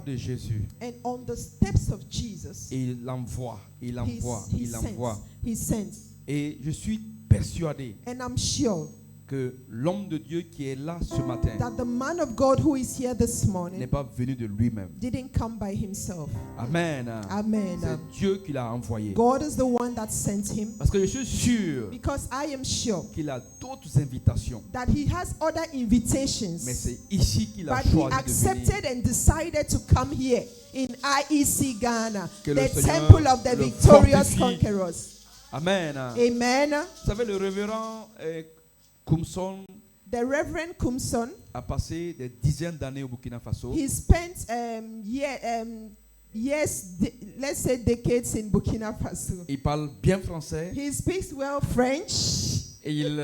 de Jésus. And on the steps of Jesus, Et il envoie, il envoie, he il envoie. sends. Et je suis persuadé And I'm sure que l'homme de Dieu qui est là ce matin that the man of God who is here this n'est morning pas venu de lui-même. didn't come by himself. Amen. Amen. C'est Dieu qui l'a envoyé. God is the one that sent him, Parce que je suis sûr because I am sure qu'il a d'autres invitations. that he has other invitations, Mais c'est ici qu'il a but he choisi de venir. accepted and decided to come here in IEC Ghana, Que le the Seigneur temple of the le victorious fortifie. conquerors. Amen. Amen. Vous savez, le révérend Kumson The Reverend Kumson, a passé des dizaines d'années au Burkina Faso. he spent let's say decades in Burkina Faso. Il parle bien français He speaks well French, et il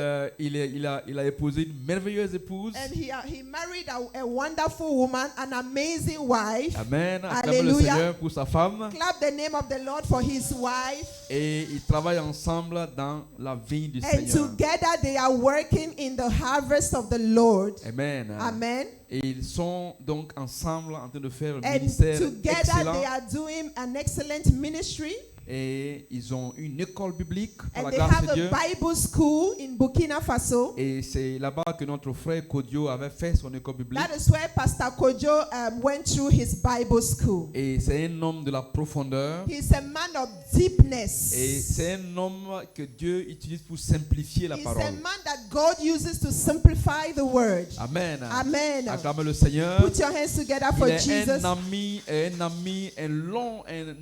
a épousé une merveilleuse épouse. and he married a wonderful woman, an amazing wife. Amen. Acclamez le Alléluia. Seigneur pour sa femme. Clap the name of the Lord for his wife. Et ils travaillent ensemble dans la vigne du And Seigneur. together they are working in the harvest of the Lord. Amen. Amen. Et ils sont donc ensemble en train de faire un And ministère together excellent. they are doing an excellent ministry. Et ils ont une école biblique par And la they grâce have de Dieu. a Bible school in Burkina Faso. Et c'est là-bas que notre frère Kodio avait fait son école biblique. That is where Pastor Kojo went through his Bible school. Et c'est un homme de la profondeur. He's a man of deepness. Et c'est un homme que Dieu utilise pour simplifier la He's parole. a man that God uses to simplify the word. Amen. Amen. Acclamez le Seigneur. Put your hands together for Il est Jesus. un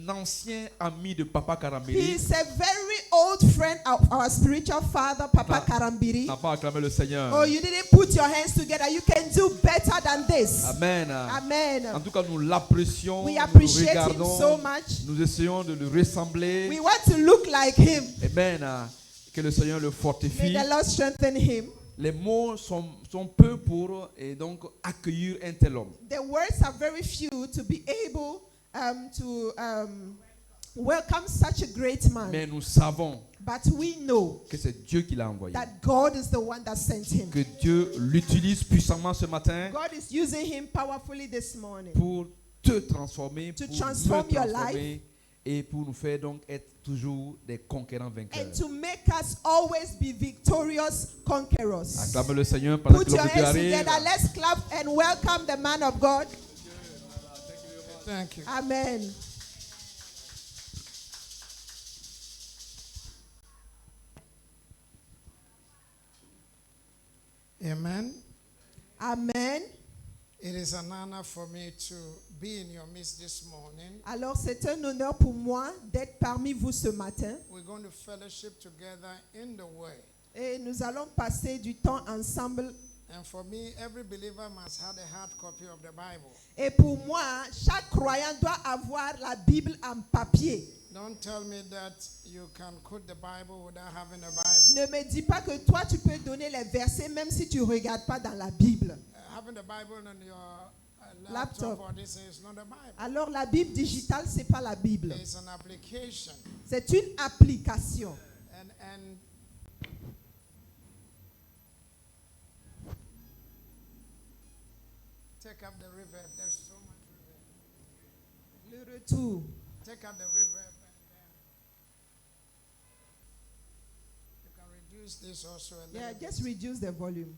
ancien ami de Papa He Karambiri. is a very old friend of our spiritual father, Papa Karambiri. N'a pas acclamé le Seigneur. Oh, you didn't put your hands together. You can do better than this. Amen. Amen. En tout cas, nous l'apprécions, We nous le appreciate him regardons, so much. nous essayons de le ressembler. We want to look like him. Amen. Que le Seigneur le May fortifie. the Lord strengthen him. Les mots sont peu pour et donc accueillir un tel homme. The words are very few to be able to welcome such a great man. Mais nous savons But we know que c'est Dieu qui l'a envoyé. that God is the one that sent him. Que Dieu l'utilise puissamment ce matin God is using him powerfully this morning pour te transformer, to pour transform me your transformer et pour nous faire donc être toujours des conquérants vainqueurs. and to make us always be victorious conquerors. Acclame le Seigneur pendant que Put your l'homme de Dieu hands arrive. together. Let's clap and welcome the man of God. Thank you. Amen. Amen. Amen. It is an honor for me to be in your midst this morning. Alors c'est un honneur pour moi d'être parmi vous ce matin. We're going to fellowship together in the Word. Et nous allons passer du temps ensemble. And for me, every believer must have a hard copy of the Bible. Et pour moi, chaque croyant doit avoir la Bible en papier. Don't tell me that you can quote the Bible without having a Bible. Ne me dis pas que toi tu peux donner les versets même si tu ne regardes pas dans la Bible. Having the Bible on your Laptop. laptop or this is not a Bible. Alors la Bible digitale, c'est pas la Bible. It's an application. C'est une application. And take up the reverb. There's so much reverb. Le retour. Take out the reverb and then you can reduce this also a little Yeah, bit. just reduce the volume.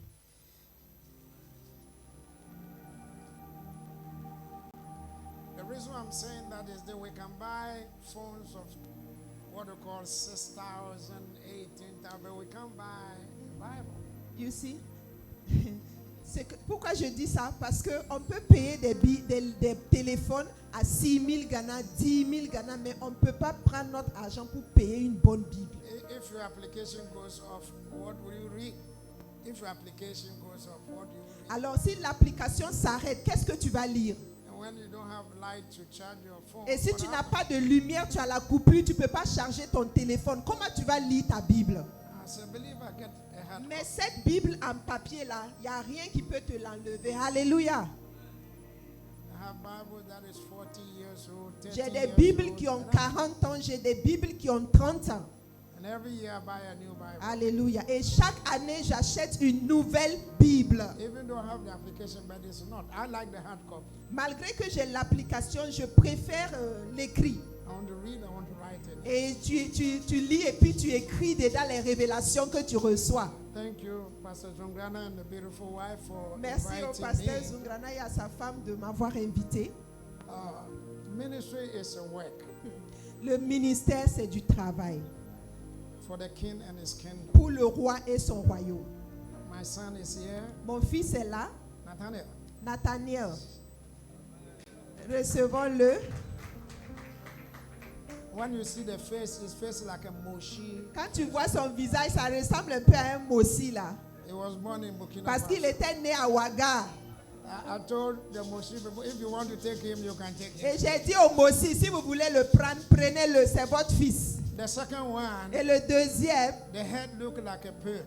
The reason I'm saying that is that we can buy phones of what we call 6,000, 18,000, but we can't buy a Bible. You see? Pourquoi je dis ça? Parce qu'on peut payer des téléphones à 6 000 Ghana, 10 000 Ghana, mais on ne peut pas prendre notre argent pour payer une bonne Bible. If your application goes off, what will you read? If your application goes off, what do you read? Alors si l'application s'arrête, qu'est-ce que tu vas lire? And when you don't have light to charge your phone, Et si what tu n'as happens? pas de lumière, tu as la coupure, tu ne peux pas charger ton téléphone. Comment tu vas lire ta Bible? As a believer, get a hard Mais copy. cette Bible en papier là, il n'y a rien qui peut te l'enlever. Alléluia. I have Bible that is 40 years old, 30 J'ai des years Bibles old, qui ont and 40 ans, j'ai des Bibles qui ont 30 ans. and every year I buy a new Bible. Alléluia. Et chaque année, j'achète une nouvelle Bible. Even though I have the application, but it's not. I like the hard copy. Malgré que j'ai l'application, je préfère l'écrit. I want to read, I want to write it. Et tu lis et puis tu écris dedans les révélations que tu reçois. Thank you, Pastor Zongrana and the beautiful wife, for Merci au inviting pasteur me. Zungrana et à sa femme de m'avoir invité. Ministry is a work Le ministère, c'est du travail for the king and his kingdom. pour le roi et son royaume. My son is here, Mon fils est là, Nathaniel. Nathaniel. Recevons-le. When you see the face, his face is like a moshi. Quand tu vois son visage, ça ressemble un peu à un Mossi là. He was born in Burkina Parce Faso. qu'il était né à Ouaga. I told the moshi people, if you want to take him, you can take him. Et j'ai dit au Mossi, si vous voulez le prendre, prenez-le, c'est votre fils. The second one, Et le deuxième, the head looked like a pearl.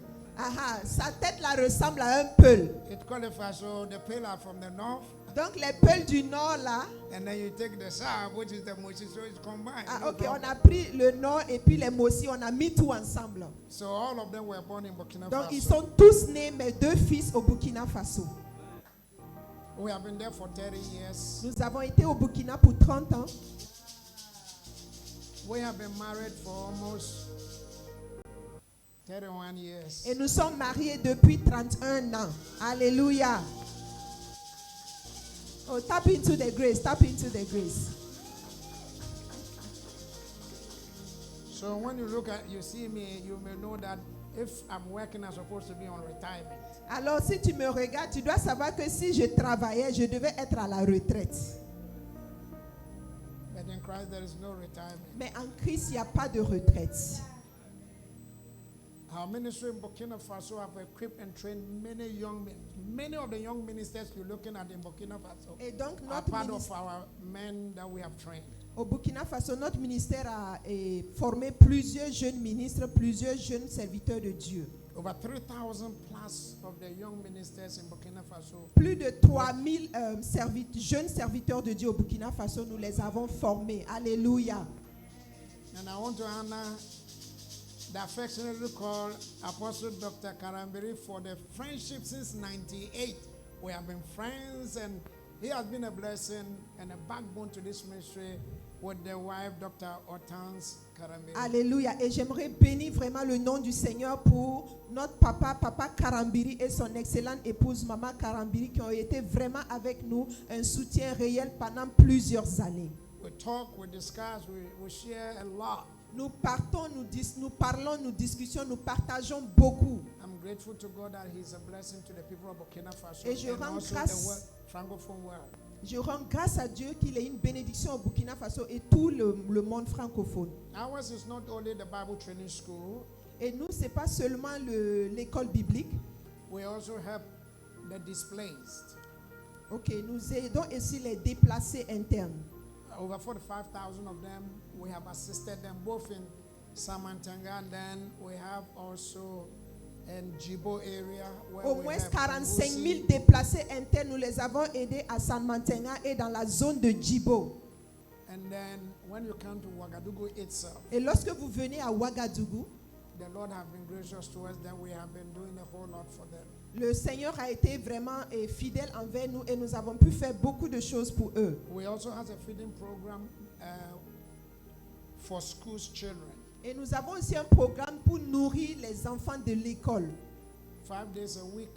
sa tête là ressemble à un peul. It qualifies, so the pearl are from the north, Donc les peuls du nord là, and then you take the south, which is the moshi, so it's combined. No ok, problem. on a pris le nord et puis les Mossi, on a mis tout ensemble. So all of them were born in Burkina Donc ils Faso. sont tous nés, mes deux fils, au Burkina Faso. We have been there for 30 years. Nous avons été au Burkina pour 30 ans. We have been married for almost 31 years. Et nous sommes mariés depuis 31 ans. Alléluia. Oh, tap into the grace, tap into the grace. So when you look at, you see me, you may know that if I'm working, I'm supposed to be on retirement. Alors si tu me regardes, tu dois savoir que si je travaillais, je devais être à la retraite. But in Christ, there is no retirement. Mais en Christ, il n'y a pas de retraite. Our ministry in Burkina Faso have equipped and trained many young men. Many of the young ministers you're looking at in Burkina Faso Et donc are notre part of ministère, our men that we have trained. au Burkina Faso, notre ministère a formé plusieurs jeunes ministres, plusieurs jeunes serviteurs de Dieu. Over 3,000 plus of the young ministers in Burkina Faso. Plus de 3000 jeunes serviteurs de Dieu au Burkina Faso, nous les avons formés. Alléluia. And I want to honor the affectionately called Apostle Dr. Karambiri for the friendship since 98. We have been friends, and he has been a blessing and a backbone to this ministry with the wife, Dr. Hortense Karambiri. Alléluia. Et j'aimerais bénir vraiment le nom du Seigneur pour notre papa Karambiri et son excellente épouse, Maman Karambiri, qui ont été vraiment avec nous, un soutien réel pendant plusieurs années. We talk, we discuss, we share a lot. Nous partons, nous parlons, nous discutons, nous partageons beaucoup. I'm grateful to God that He's a blessing to the people of Burkina Faso Et je and rends also grâce- the francophone world. Je rends grâce à Dieu qu'il ait une bénédiction au Burkina Faso et tout le monde francophone. Ours is not only the Bible training school, Et nous, ce n'est pas seulement l'école biblique. we also help the displaced. Ok, nous aidons aussi les déplacés internes. Over 45,000 of them, we have assisted them both in Samantanga, and then we have also in Djibo area. Where Au we moins have 45 000 Ngozi. déplacés internes, nous les avons aidés à San Mantenga et dans la zone de Djibo. And then when you come to Ouagadougou itself, Et lorsque vous venez à Ouagadougou, the Lord have been gracious to us, that we have been doing a whole lot for them. le Seigneur a été vraiment fidèle envers nous et nous avons pu faire beaucoup de choses pour eux. We also have a feeding program for schools children. Et nous avons aussi un programme pour nourrir les enfants de l'école. 5 days a week,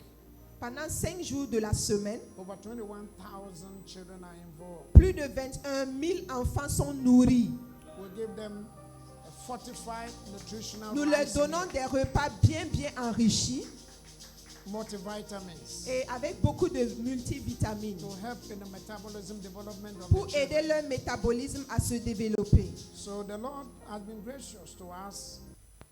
Pendant 5 jours de la semaine, over 21,000 children are involved. plus de 21 000 enfants sont nourris. We give them a fortified nutritional Nous leur rice donnons meal, des repas bien enrichis multivitamins, et avec beaucoup de multivitamines to help in the metabolism development of pour the children. aider leur métabolisme à se développer. So the Lord has been gracious to us,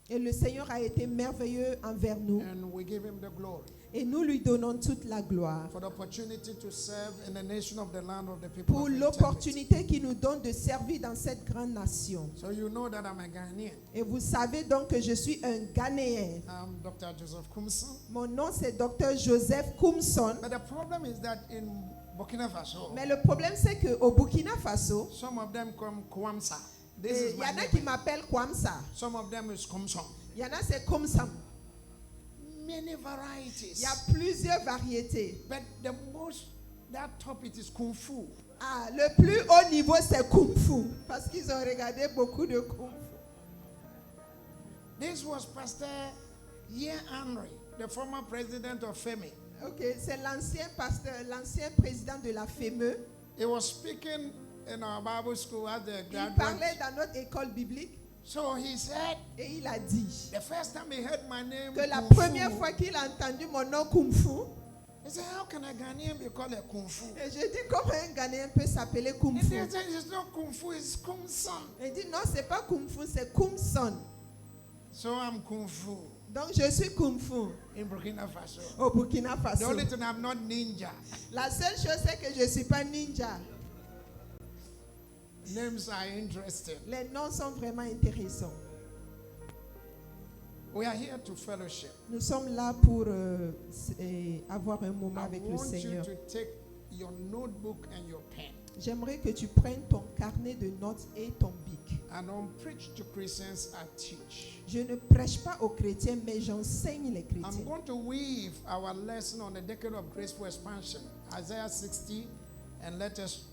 Et le Seigneur a été merveilleux envers nous and we give Him the glory et nous lui donnons toute la gloire for the opportunity to serve in the nation of the land of the people. pour of integrity. l'opportunité qu'il nous donne de servir dans cette grande nation. So you know that I'm a Ghanaian. Et vous savez donc que je suis un Ghanéen. I'm Dr. Joseph Kumson. Mon nom c'est Dr. Joseph Kumson. But the problem is that in Burkina Faso, Mais le problème c'est qu'au Burkina Faso, some of them come Kwamsa. This Et is il y my en a name. qui m'appellent Kwamsa. Some of them is Komsom. Il y en a c'est Komsam. Many Il varieties. y a plusieurs variétés. But the most that top it is Kung Fu. Ah, le plus haut niveau c'est Kung Fu. Parce qu'ils ont regardé beaucoup de Kung Fu. This was Pastor Ye Henry, the former president of FEME. Ok, c'est l'ancien pasteur, l'ancien président de la FEME. He was speaking in our Bible school as the Il parlait graduate. dans notre école biblique So he said, et il a dit the first time he heard my name, que la Kung première Fu, fois qu'il a entendu mon nom Kung Fu, he said, how can a Ghanaian be called a Kung Fu? et je dis comment un Ghanéen peut s'appeler Kung And Fu. they said, it's not Kung Fu, it's Kung San. Il dit non, c'est pas Kung Fu, c'est Kung Son. So I'm Kung Fu Donc je suis Kung Fu in Burkina Faso. au Burkina The Faso. only thing I'm not ninja. La seule chose c'est que je suis pas ninja. Names are interesting. Les noms sont vraiment intéressants. We are here to fellowship. Nous sommes là pour avoir un moment I avec le want you Seigneur. to take your notebook and your pen. J'aimerais que tu prennes ton carnet de notes et ton bic. I don't preach to Christians, I teach. Je ne prêche pas aux chrétiens, mais j'enseigne les I'm chrétiens. going to weave our lesson on the decade of graceful expansion, Isaiah 60, and let us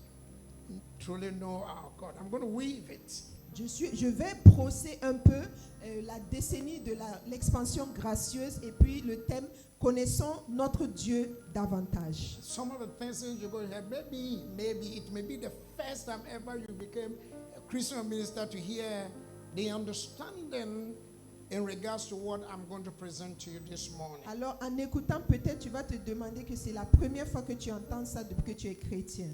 truly know our God. I'm going to weave it. Je vais brosser un peu la décennie de l'expansion gracieuse et puis le thème connaissons notre Dieu davantage. Some of the things you're going to hear, maybe it may be the first time ever you became a Christian minister to hear the understanding in regards to what I'm going to present to you this morning. Alors en écoutant, peut-être tu vas te demander que c'est la première fois que tu entends ça depuis que tu es chrétien.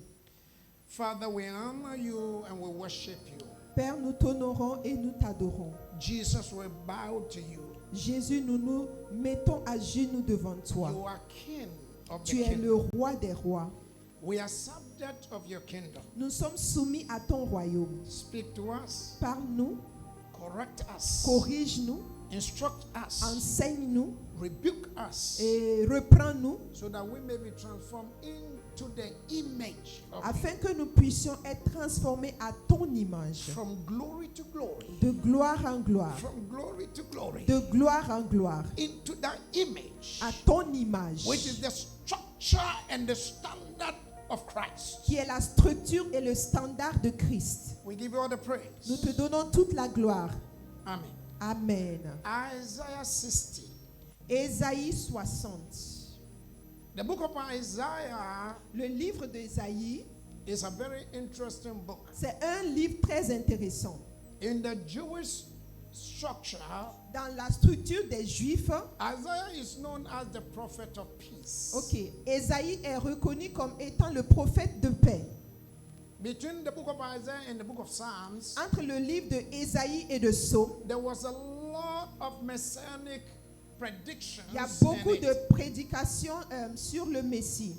Father, we honor you and we worship you. Père, nous t'honorons et nous t'adorons. Jesus, we bow to you. Jésus, nous nous mettons à genoux devant toi. You are King of the Tu es le kingdom. roi des rois. We are subject of your kingdom. Nous sommes soumis à ton royaume. Speak to us, Parle-nous, correct us, corrige-nous, instruct us, enseigne-nous rebuke us, et reprends-nous so that we may be transformed into the image of you. afin que nous puissions être transformés à ton image. From glory to glory, De gloire en gloire. from glory to glory, De gloire en gloire. into that image, À ton image. which is the structure and the standard of Christ. Qui est la structure et le standard de Christ. We give you all the Nous praise. te donnons toute la gloire. Amen. Amen. Isaiah 60. Ésaïe 60. The book of Isaiah Le livre d'Ésaïe, is a very interesting book. c'est un livre très intéressant. In the Jewish structure, Dans la structure des Juifs, Isaiah is known as the prophet of peace. ok, Ésaïe est reconnu comme étant le prophète de paix. Between the book of Isaiah and the book of Psalms, Entre le livre de Ésaïe et de Psaume, there was a lot of messianic predictions. il y a in beaucoup it. de prédications sur le Messie.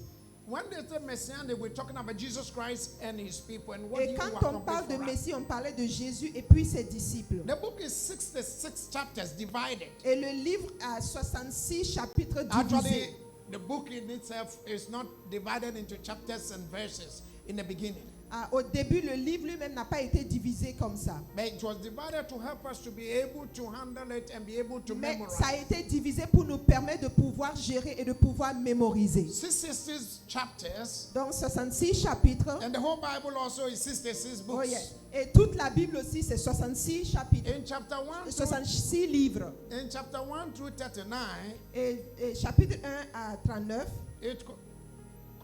When they say messianic, we're talking about Jesus Christ and his people and what Et he quand will on accomplish parle de for us. Messie, on parlait de Jésus et puis ses disciples. The book is 66 chapters divided. Et le livre a 66 chapitres Actually, divisés. the book in itself is not divided into chapters and verses in the beginning. Au début, le livre lui-même n'a pas été divisé comme ça. But it was divided to help us to be able to handle it and be able to Mais memorize. ça a été divisé pour nous permettre de pouvoir gérer et de pouvoir mémoriser. 66 chapters, Donc 66 chapitres. and the whole Bible also is 66 Oh books. yeah. Et toute la Bible aussi, c'est 66 chapitres. In chapter 1, 66 livres. in chapter 1 through 39, Et chapitre 1 à 39, it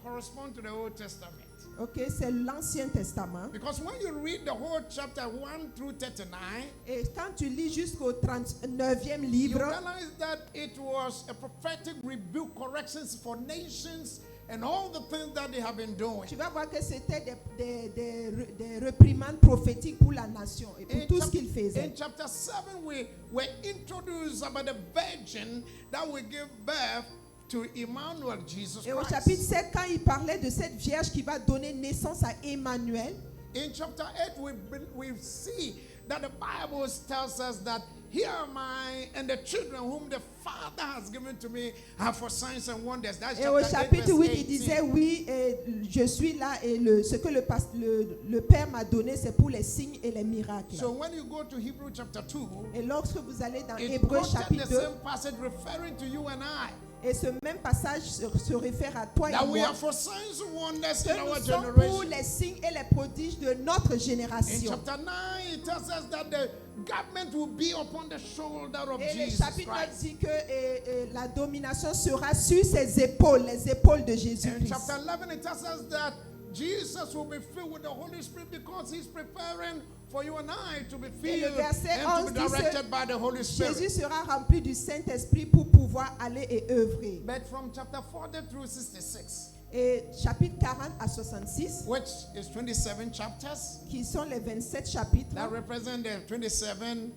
corresponds to the Old Testament. ok, c'est l'Ancien Testament. Because when you read the whole chapter 1 through 39, Et quand tu lis jusqu'au 39e you livre, realize that it was a prophetic rebuke, corrections for nations and all the things that they have been doing. tu vas voir que c'était des réprimandes prophétiques pour la nation et pour tout ce qu'ils In faisaient. chapter 7, we were introduced about the virgin that will give birth to Emmanuel, Jesus Et au Christ. chapitre 7, quand il parlait de cette vierge qui va donner naissance à Emmanuel, In chapter 8, we see that the Bible tells us that Here am I, and the children whom the Father has given to me are for signs and wonders. That's Et au chapter 8, chapitre 8, verse il disait, 18. oui, je suis là et ce que le Père m'a donné, c'est pour les signes et les miracles. So when you go to Hebrew chapter 2, Et lorsque vous allez dans it Hébreux quoted the chapitre 2, same passage referring to you and I. et ce même passage se réfère à toi et That we moi, are for signs and wonders que in our nous sommes pour generation. les signes et les prodiges de notre In génération. chapter 9, it tells us that the government will be upon the shoulder of Et le Jesus chapitre 9 Christ. dit que la domination sera sur ses épaules, les épaules de In Jésus-Christ. chapter 11, it tells us that Jesus will be filled with the Holy Spirit because he's preparing for you and I to be Et le filled verset and to 11 be dit directed by the Holy Spirit. Jésus sera rempli du Saint-Esprit pour pouvoir aller et œuvrer. But from chapter 40 through 66, Et chapitre 40 à 66, which is 27 chapters, qui sont les 27 chapitres, that represent the 27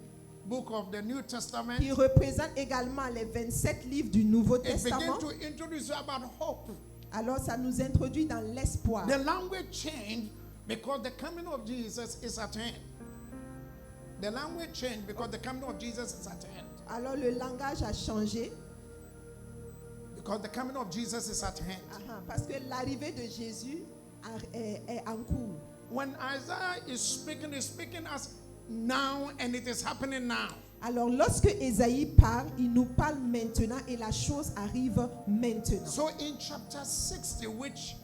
book of the New Testament, qui représentent également les 27 livres du Nouveau it begins Testament. to introduce you about hope. Alors ça nous introduit dans l'espoir. The language changed because the coming of Jesus is at hand. The language changed because the coming of Jesus is at hand. Alors le langage a changé Because the coming of Jesus is at hand. parce que l'arrivée de Jésus est en cours. When Isaiah is speaking as now and it is happening now. Alors lorsque Ésaïe parle, il nous parle maintenant et la chose arrive maintenant. So in chapter 60, which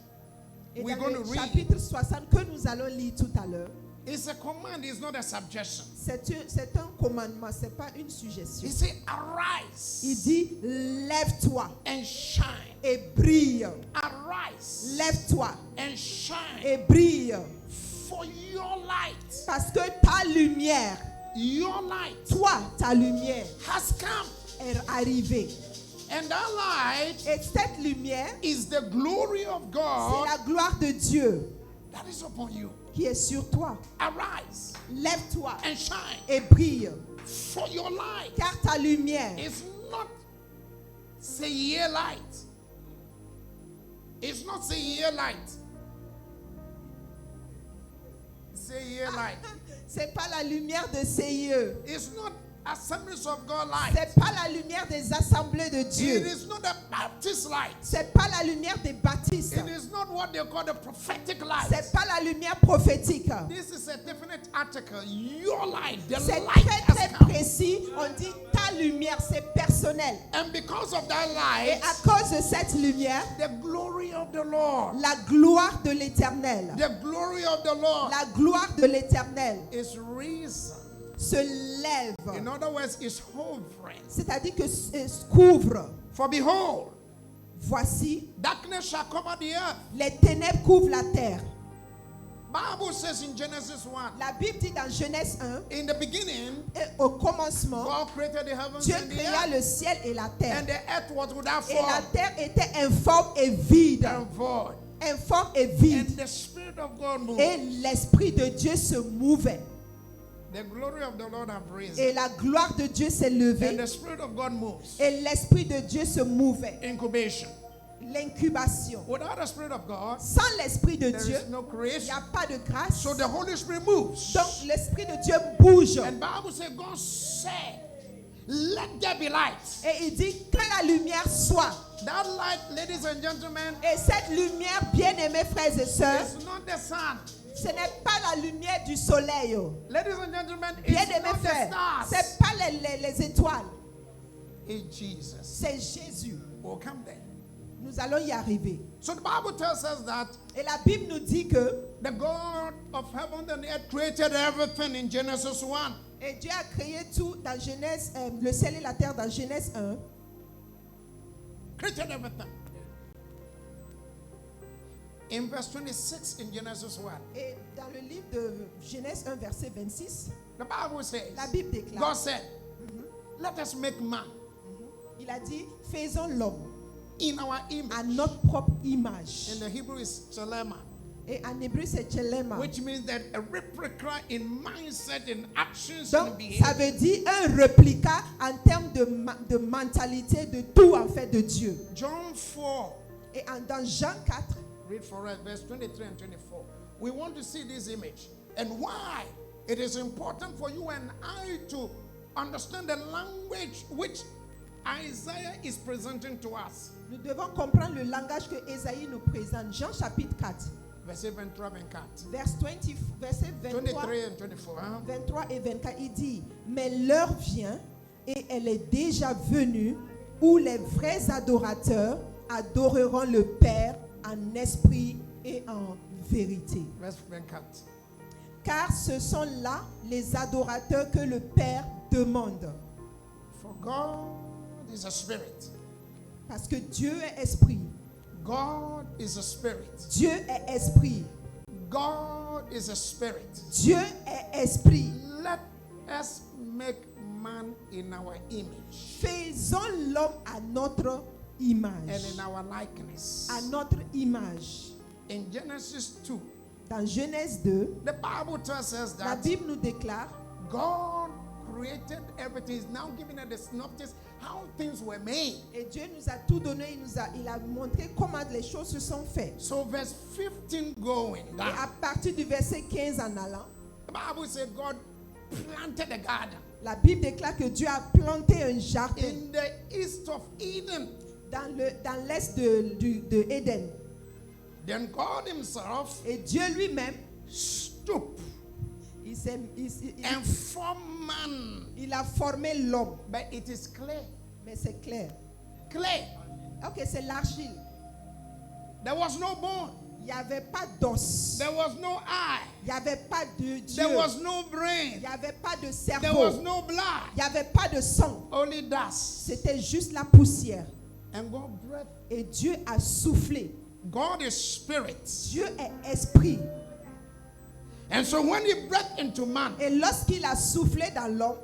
Et we're dans going le to read, chapitre 60 que nous allons lire tout à l'heure, it's a command, it's not a suggestion. c'est un commandement, c'est pas une suggestion. He said, arise Il dit lève-toi and shine. et brille. Arise Lève-toi and shine. et brille For your light, parce que ta lumière, your light toi, ta lumière has come. est arrivée. And that light Et cette lumière, is the glory of c'est God la gloire de Dieu that is upon you. qui est sur toi. Arise Lève-toi and shine. et brille For your light car ta lumière, is not say year light. It's not say year light. Say year light. c'est pas la lumière de CIE. It's not Assemblies of God light. C'est pas la lumière des assemblées de It Dieu. is not a Baptist light. C'est pas la lumière des baptistes. It is not what they call the prophetic light. C'est pas la lumière prophétique. This is a definite article. Your light, the C'est light très has très come. précis. On dit ta lumière, c'est personnel. And because of that Et light, à cause de cette lumière, the glory of the Lord, la gloire de l'Éternel, the glory of the Lord la gloire de l'Éternel is risen. se lève. In other words, is hovering. C'est-à-dire que couvre. For behold, Voici, darkness shall cover the earth. les ténèbres couvrent la terre. Bible says in Genesis 1, La Bible dit dans Genèse 1, in the beginning, et au commencement, God created the heavens Dieu and the créa earth, le ciel et la terre. and the earth was without Et la form terre était informe et vide. and void. Informe et And vide. the Spirit of God moved. Et l'Esprit de Dieu se mouvait. The glory of the Lord have risen. Et la gloire de Dieu s'est And levée. the Spirit of God moves. Et l'Esprit de Dieu se mouvait. Incubation. L'incubation. Without the Spirit of God, Sans l'Esprit de there Dieu, is no il n'y creation. a pas de grâce. So the Holy Spirit moves. Donc l'Esprit de Dieu bouge. And Bible says God said, let there be light. Et il dit que la lumière soit. That light, ladies and gentlemen, Et cette lumière, bien-aimés frères et sœurs, is not the sun. ce n'est pas la lumière du soleil. Ladies and gentlemen, it's Bien-aimés not the frères, stars. c'est pas les étoiles. It's Jesus. C'est Jésus. We'll come there. Nous allons y arriver. So the Bible tells us that Et la Bible nous dit que the God of heaven and earth created everything in Genesis 1. et Dieu a créé tout dans Genèse, le ciel et la terre dans Genèse 1. Created everything. In verse 26 in Genesis 1, Et dans le livre de Genèse 1, verset 26, the Bible says, la Bible déclare, God said, let us make man il a dit, faisons l'homme in our à image. notre propre image. In the Hebrew is Chelema, Et en hébreu, c'est Chelema. which means that a replica in mindset, in actions, Donc, and ça behavior. veut dire un réplica en termes de mentalité, de tout en fait de Dieu. John 4, Et dans Jean 4, read for us, verse 23 and 24. We want to see this image and why it is important for you and I to understand the language which Isaiah is presenting to us. Nous devons comprendre le langage que Ésaïe nous présente. Jean chapitre 4, Verset 23-24. verset 23, 23 and 24. Hein? 23 et 24, il dit, mais l'heure vient et elle est déjà venue où les vrais adorateurs adoreront le Père en esprit et en vérité. Verse 24. Car ce sont là les adorateurs que le Père demande. For God is a spirit. Parce que Dieu est esprit. God is a spirit. Dieu est esprit. God is a spirit. Dieu est esprit. Let us make man in our image Faisons l'homme à notre and image. in our likeness. À notre image. In Genesis 2, Dans Genèse 2, the Bible tells us la that Bible nous déclare God created everything. He's now giving us the synopsis how things were made. et Dieu nous a tout donné, il a montré comment les choses se sont faites. So verse 15 going Et à down, partir du verset 15 en allant, the Bible said God planted a garden la Bible déclare que Dieu a planté un jardin in the east of Eden. dans l'est de Éden. Then God himself Et Dieu lui-même, stooped and formed man. il a formé l'homme. But it is clay. Mais c'est clair. Clay. Ok, c'est l'argile. There was no bone. Il n'y avait pas d'os. There was no eye. Il n'y avait pas de Dieu. There was no Il brain. n'y avait pas de There was cerveau. no blood. Il n'y avait pas de sang. Only dust. C'était juste la poussière. And God breathed. Et Dieu a soufflé. God is spirit. Dieu est esprit. And so when he breathed into man, Et lorsqu'il a soufflé dans l'homme,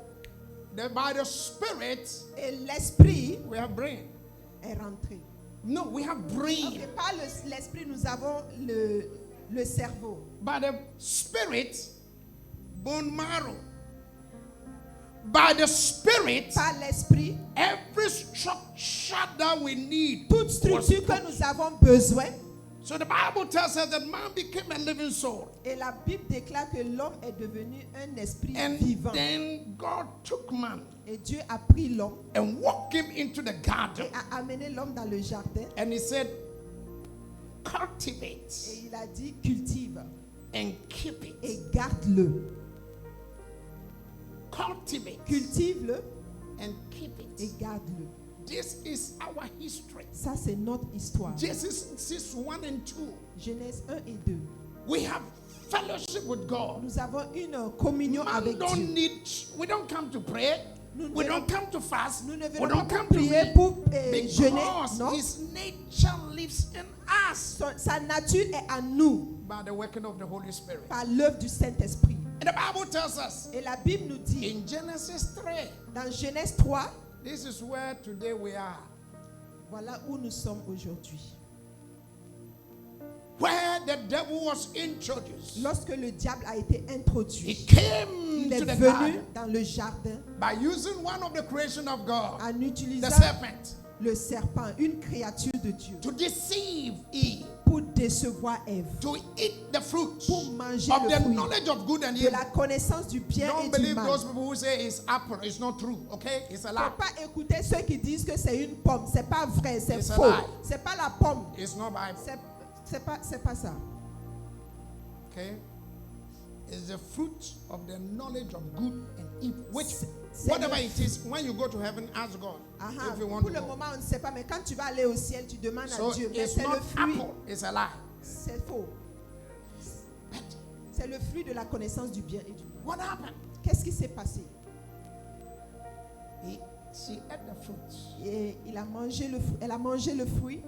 by the spirit, et l'esprit we have brain. est rentré. No, we have brain. Et par l'esprit, nous avons le cerveau. By the spirit, bone marrow. By the spirit, Par l'esprit, every structure that we need. toute structure que nous avons besoin. So the Bible tells us that man became a living soul. Et la Bible déclare que l'homme est devenu un esprit And vivant. then God took man Et Dieu a pris l'homme and walked him into the garden. et a amené l'homme dans le jardin. And he said, cultivate Et il a dit, cultive and keep it. et garde-le. Cultivate Cultive-le and keep et it. garde-le. This is our history. Ça, c'est notre histoire. Genesis 1 and 2. Genèse 1 et 2. We have fellowship with God. Nous avons une communion Man avec don't Dieu. need, we don't come to pray. Nous We ne don't come to fast. Nous ne We venons don't pas come pour to prier, read. pour jeûner. Because Non. his nature lives in us Sa nature est en nous by the working of the Holy Spirit. par l'œuvre du Saint-Esprit. And the Bible tells us Et la Bible nous dit in Genesis 3, dans Genèse 3, this is where today we are. voilà où nous sommes aujourd'hui. Where the devil was introduced. Lorsque le diable a été He introduit, came il est to the venu garden dans le jardin by using one of the creation of God, en the utilisant serpent, le serpent, une créature de Dieu, to deceive Eve, pour décevoir Ève, to eat the fruit pour manger of le the fruit knowledge of good and de evil. la connaissance du bien Don't et du believe mal. those people who say it's apple. It's not true. Okay, it's a Il ne lie. faut pas écouter ceux qui disent que c'est une pomme. C'est pas vrai, c'est It's a faux. lie. C'est pas la pomme. It's not Bible. C'est pas ça. Okay, it's the fruit of the knowledge of good and evil. Which, C'est whatever le- it is, when you go to heaven, ask God Aha, if you want pour to le go. moment, on ne sait pas, mais quand tu vas aller au ciel, tu demandes So à Dieu. Mais it's c'est not le fruit. apple. It's a lie. C'est faux. But C'est le fruit de la connaissance du bien et du mal. what happened? Qu'est-ce qui s'est passé? She ate the fruit Et elle a mangé le fruit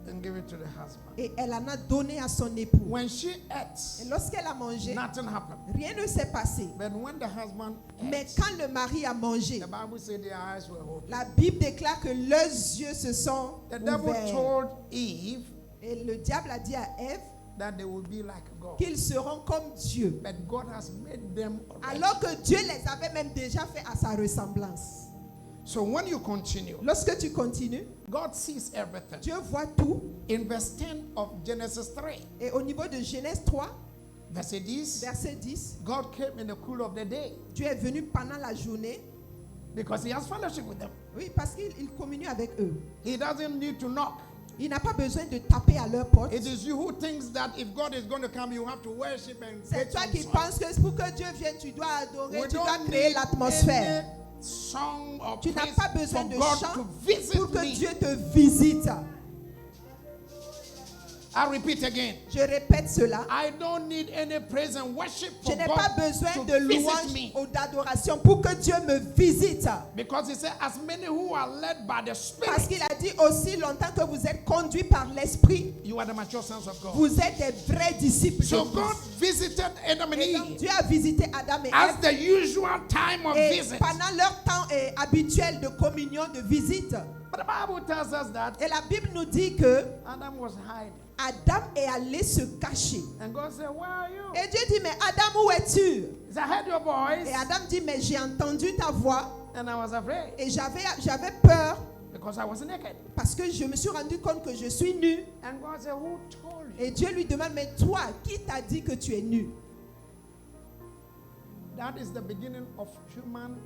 and gave it to the husband. et elle en a donné à son époux. When she Et ate, lorsqu'elle a mangé, nothing happened. rien ne s'est passé. But when the husband Mais ate, quand le mari a mangé, the Bible said their eyes were open. la Bible déclare que leurs yeux se sont The devil ouverts. told Eve Et le diable a dit à Ève that they would be like God. qu'ils seront comme Dieu. But God has made them already. Alors que Dieu les avait même déjà fait à sa ressemblance. So when you continue, Lorsque tu continues, God sees everything. Dieu voit tout. In verse 10 of Genesis 3, Et au niveau de Genèse 3, verse 10, verset 10, God came in the cool of the day Dieu est venu pendant la journée Because he has fellowship with them. Oui, parce qu'il communie avec eux. He doesn't need to knock. Il n'a pas besoin de taper à leur porte. It is you who thinks that if God is going to come, you have to worship and C'est get toi some qui song. penses que pour que Dieu vienne, tu dois adorer, We tu dois don't créer need l'atmosphère. any song or Tu n'as praise pas besoin for de God chant to pour visit que me. Dieu te visite. I repeat again. Je répète cela. I don't need any praise and worship Je for n'ai pas God besoin to de visit louange me. ou d'adoration pour que Dieu me visite. Because he said, as many who are led by the Parce Spirit, qu'il a dit aussi longtemps que vous êtes conduits par l'Esprit, you are the mature sons of God. vous êtes des vrais disciples de So Christ. God visited Adam and Et donc, Eve Dieu a visité Adam et as Ève. the usual time of Et visit. pendant leur temps habituel de communion, de visite. But the Bible tells us that Et la Bible nous dit que Adam was hiding. Adam est allé se cacher. And God said, where are you? Et Dieu dit, mais Adam, où es-tu? He said, I heard your voice Et Adam dit, mais j'ai entendu ta voix and I was afraid et j'avais peur because I was naked. parce que je me suis rendu compte que je suis nu. And God said, who told you? Et Dieu lui demande, mais toi, qui t'a dit que tu es nu? That is the beginning of human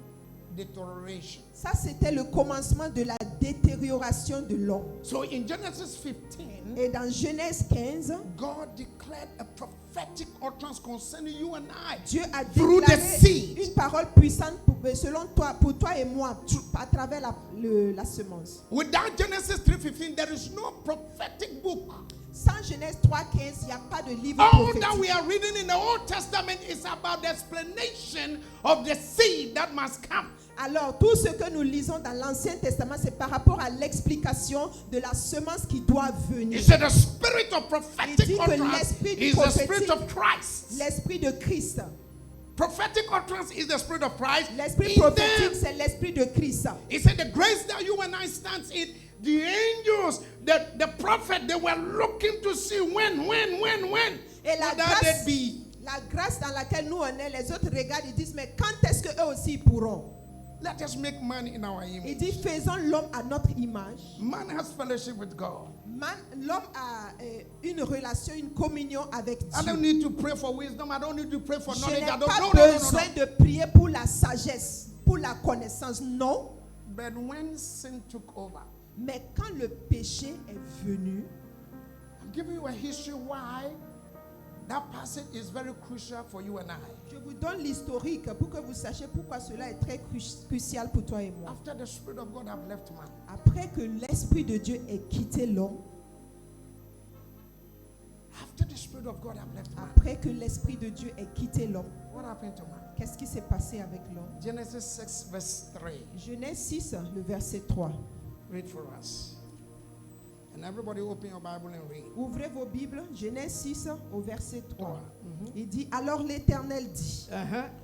deterioration. Ça, c'était le commencement de la détérioration de l'homme. So in Genesis 15, Et dans Genèse 15, God declared a prophetic utterance concerning you and I. Dieu a Through the déclaré seed. une parole puissante selon toi, pour toi et moi, à travers la semence. Without Genesis 3:15, there is no prophetic book. Sans Genèse 3:15, il n'y a pas de livre All that prophétique. we are reading in the Old Testament is about the explanation of the seed that must come. Alors, tout ce que nous lisons dans l'Ancien Testament, c'est par rapport à l'explication de la semence qui doit venir. He said the spirit of Il prophetic dit que utterance l'esprit du is the spirit prophétique, of Christ. l'esprit de Christ. Prophetic utterance is the spirit of Christ. L'esprit In prophétique, them, c'est l'esprit de Christ. he said the grace that you and I stand in, the angels, the prophet, they were looking to see when. Et la Would that grâce, be? la grâce dans laquelle nous on est, les autres regardent, ils disent, mais quand est-ce qu'eux aussi pourront? Let us make man in our Il image. dit, faisons l'homme à notre image. Man has fellowship with God. L'homme a une relation, une communion avec I don't Dieu. need to pray for wisdom. I don't need to pray for Je knowledge. n'ai I don't pas no. besoin de prier pour la sagesse, pour la connaissance, non. But when sin took over, Mais quand le péché est venu, I'm giving you a history why that passage is very crucial for you and I. je vous donne l'historique pour que vous sachiez pourquoi cela est très crucial pour toi et moi. After the Spirit of God have left man, Après que l'Esprit de Dieu ait quitté l'homme, after the Spirit of God have left man, après que l'Esprit de Dieu ait quitté l'homme, what happened to man? qu'est-ce qui s'est passé avec l'homme? Genesis 6 verse 3. Genèse 6, le verset 3. Read for us. And everybody open your Bible and read. Ouvrez vos Bibles, Genèse 6 au verset 3. Mhm. Il dit, alors l'Éternel dit,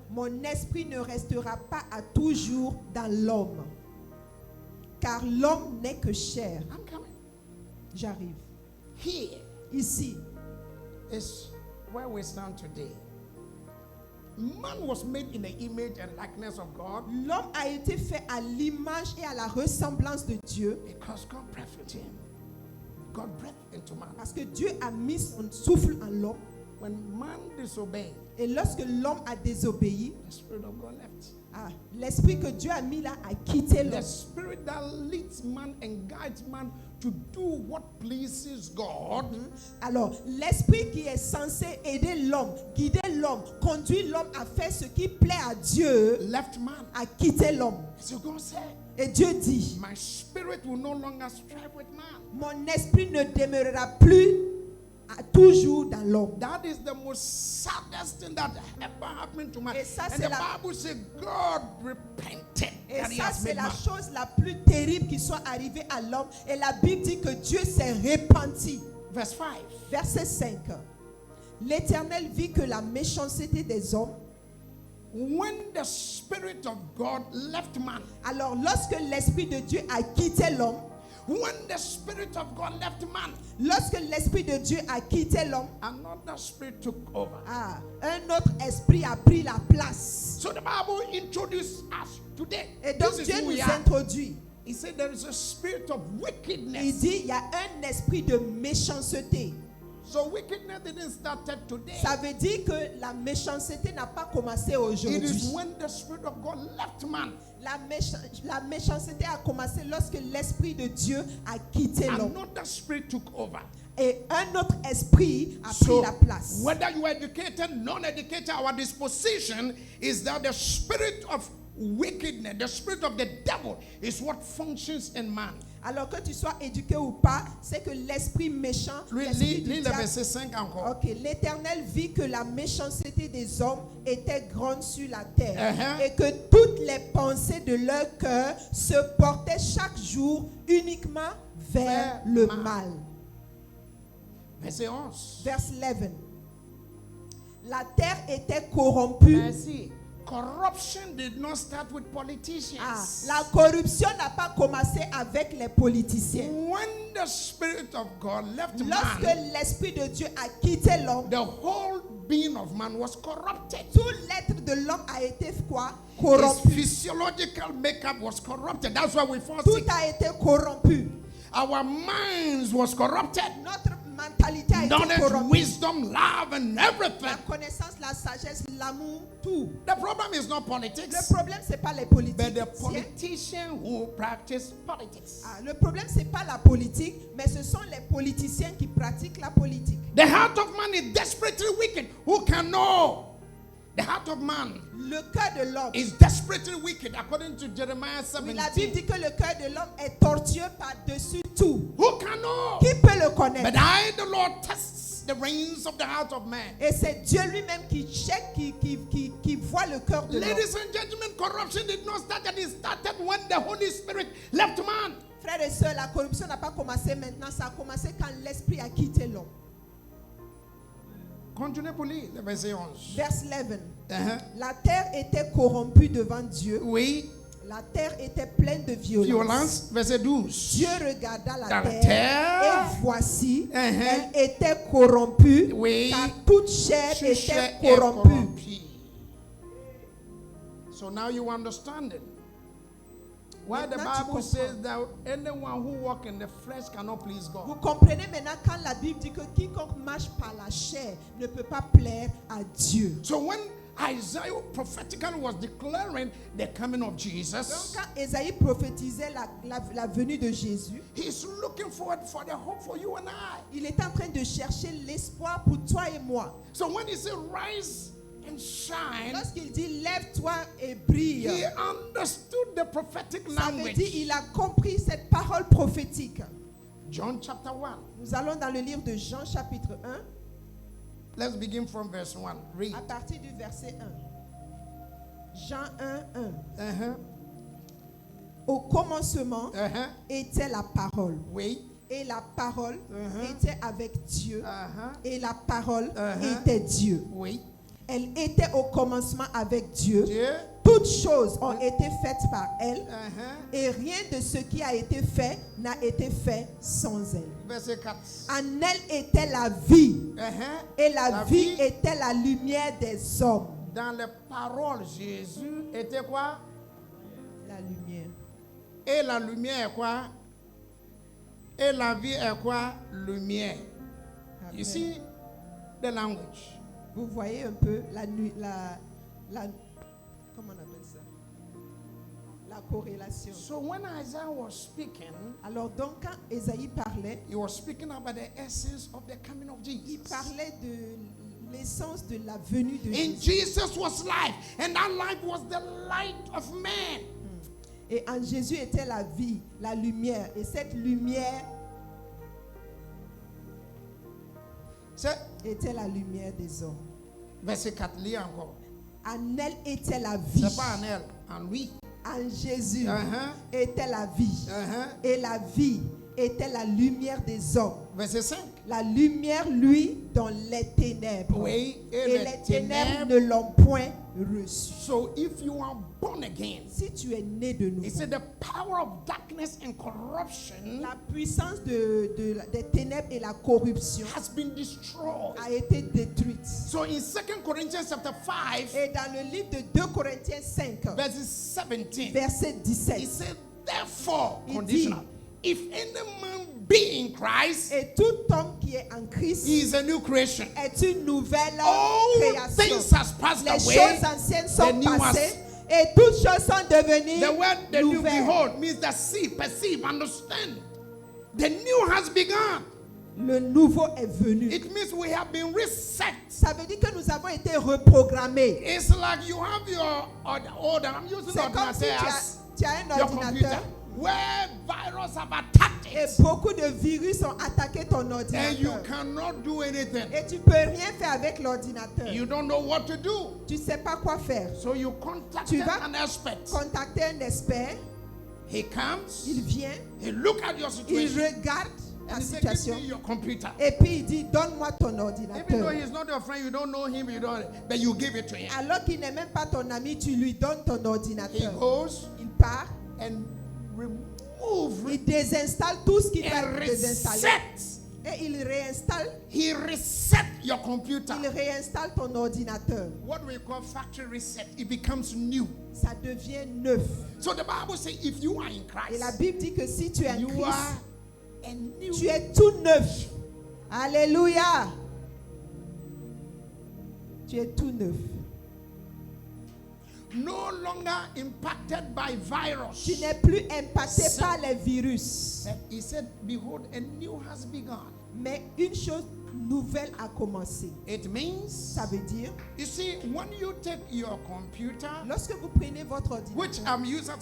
mon esprit ne restera pas à toujours dans l'homme, car l'homme n'est que chair. I'm coming. J'arrive. Here Ici, is where we stand today. Man was made in the image and likeness of God l'homme a été fait à l'image et à la ressemblance de Dieu, because God breathed him. God breathed into man. parce que Dieu a mis son souffle en l'homme. When man disobeyed, Et lorsque l'homme a désobéi, the Spirit of God left. l'esprit que Dieu a mis là a quitté The l'homme. Spirit that leads man and guides man to do what pleases God Alors, l'esprit qui est censé aider l'homme, guider l'homme, conduire l'homme à faire ce qui plaît à Dieu, left man. a quitté l'homme. So God said, Et Dieu dit, my spirit will no longer strive with man. mon esprit ne demeurera plus toujours dans l'homme. That is the most saddest thing that ever happened to man. Et ça, And c'est the la- Bible says God repented Et that he ça, has c'est made la man. chose la plus terrible qui soit arrivée à l'homme. Et la Bible dit que Dieu s'est repenti. Verse 5. Verset 5. L'Éternel vit que la méchanceté des hommes. When the Spirit of God left man, Alors, lorsque l'Esprit de Dieu a quitté l'homme, when the Spirit of God left man, lorsque l'Esprit de Dieu a quitté l'homme, another spirit took over. un autre esprit a pris la place. So the Bible introduced us today. Et donc This is Dieu who we nous are. introduit. He said there is a spirit of Il wickedness. dit, il y a un esprit de méchanceté. So wickedness didn't start today. Ça veut dire que la méchanceté n'a pas commencé It aujourd'hui. is when the Spirit of God left man. La méchanceté a commencé lorsque l'Esprit de Dieu a quitté l'homme. Another spirit took over. Et un autre esprit a pris So la place. whether you are educated, non-educated, our disposition is that the spirit of wickedness, the spirit of the devil, is what functions in man. Alors que tu sois éduqué ou pas, c'est que l'esprit méchant, l'esprit du Lis le diable- verset 5 encore. Ok, l'Éternel vit que la méchanceté des hommes était grande sur la terre et que toutes les pensées de leur cœur se portaient chaque jour uniquement vers le mal. Verset 11. Verse 11. La terre était corrompue. Merci. Corruption did not start with politicians. La corruption n'a pas commencé avec les politiciens. When the Spirit of God left Lorsque man, l'Esprit de Dieu a quitté l'homme, the whole being of man was corrupted. tout l'être de l'homme a été quoi? His Corrompu. physiological makeup was corrupted. That's why we fall Tout sick. a été corrompu. Our minds was corrupted. Notre mentalité a été Knowledge, corrompue. wisdom, love, and La everything. connaissance, la sagesse, l'amour, tout. The problem is not Le politics, problème, c'est pas les but the politiciens. politicians who practice politics. Le problème, c'est pas la politique, mais ce sont les politiciens qui pratiquent la politique. The heart of man is desperately wicked. Who can know? The heart of man Le cœur de l'homme. is desperately wicked, according to Jeremiah Oui, la Bible 17. dit que le cœur de l'homme est tortueux par-dessus tout. Who can know? Qui peut le connaître? But I, the Lord, tests the reins of the heart of man. Et c'est Dieu lui-même qui check, qui voit le cœur de l'homme. Ladies and gentlemen, corruption did not start, and it started when the Holy Spirit left man. Frères et sœurs, la corruption n'a pas commencé maintenant, ça a commencé quand l'esprit a quitté l'homme. Continuez pour lire le verset 11. Verse 11. Uh-huh. La terre était corrompue devant Dieu. Oui, La terre était pleine de violence. violence, verset 12. Dieu regarda la Dans la terre, terre. et voici, Uh-huh. elle était corrompue, Oui. car toute chair Chair était est corrompue. corrompue. So now you understand it. Why the Maintenant, tu Bible comprends. says that anyone who walks in the flesh cannot please Vous God. comprenez maintenant quand la Bible dit que quiconque marche par la chair ne peut pas plaire à Dieu. So when Isaiah prophetically was declaring the coming of Donc Jesus, quand Ésaïe prophétisait la venue de Jésus, he's looking forward for the hope for you and I. il est en train de chercher l'espoir pour toi et moi. So when he said rise and shine, Lorsqu'il dit lève-toi et brille, he understood the prophetic ça veut dire language. il a compris cette parole prophétique. John chapter 1. Nous allons dans le livre de Jean chapitre 1 Let's begin from verse 1. Read. à partir du verset 1. Jean 1, 1. Uh-huh. Au commencement Uh-huh. était la parole. Oui. Et la parole Uh-huh. était avec Dieu. Uh-huh. Et la parole Uh-huh. était Dieu. Oui. Elle était au commencement avec Dieu. Dieu. Toutes choses ont été faites par elle. Uh-huh. Et rien de ce qui a été fait n'a été fait sans elle. Verset 4. En elle était la vie. Uh-huh. Et la La vie vie. était la lumière des hommes. Dans les paroles, Jésus était quoi? La lumière. Et la lumière est quoi? Et la vie est quoi? Lumière. Amen. You see the language. Vous voyez un peu comment on appelle ça? La corrélation. So when Isaiah was speaking, Alors donc quand Ésaïe parlait, he was speaking about the essence of the coming of il Jesus. parlait de l'essence de la venue de In Jésus. Jesus was life, and that life was the light of man. Et en Jésus était la vie, la lumière. Et cette lumière C'est était la lumière des hommes. verset 4, lis encore. En elle était la vie. C'est pas en elle, en lui. En Jésus Uh-huh. était la vie. Uh-huh. Et la vie était la lumière des hommes. Verset 5. La lumière, lui, dans les ténèbres. Oui, Et les ténèbres ne l'ont point reçu. So if you are born again, Si tu es né de he nouveau, said the power of darkness and corruption la puissance des ténèbres et la corruption has been destroyed. a été détruite. So in 2 Corinthians chapter 5, Et dans le livre de 2 Corinthiens 5, verses 17, verset he 17, said, therefore, il dit, conditional, if any man be in Christ, Et tout homme qui est en Christ he is a new creation. est une nouvelle All création. things has passed Les away. choses anciennes the sont new has- passées et toutes choses sont devenues The word the new, nouvelles. behold, means that see, perceive, understand. The new has begun. Le nouveau est venu. It means we have been reset. Ça veut dire que nous avons été reprogrammés. It's like you have your order. I'm using C'est comme si ordinateur as tu as un your computer, ordinateur where virus have attacked et it, beaucoup de virus ont attaqué ton and you ordinateur. cannot do anything. Et tu peux rien faire avec l'ordinateur. You don't know what to do. Tu sais pas quoi faire. So you contact Tu vas an expert. contacter un expert. He comes, Il vient, he look at your il situation, regarde and la he says, situation give me your computer. et puis il dit donne-moi ton Even though ordinateur. he's not your friend, you don't know him, you don't, but you give it to him. Alors qu'il n'est même pas ton ami, tu lui donnes ton He ordinateur. goes Il part, and remove il désinstalle tout ce qu'il and va désinstaller reset. et il réinstalle, He reset your computer. il réinstalle ton ordinateur. What we call factory reset. It becomes new. Ça devient neuf. So the Bible says if you are in Et la Christ, Bible dit que si tu es en you Christ, are a new. tu es tout neuf. Alléluia. Tu es tout neuf. No longer impacted by virus. Tu n'es plus impacté par les virus. But he said, behold, a new has begun. Mais une chose nouvelle a commencé. It means, Ça veut dire, you see, when you take your computer, lorsque vous prenez votre which ordinateur, I'm using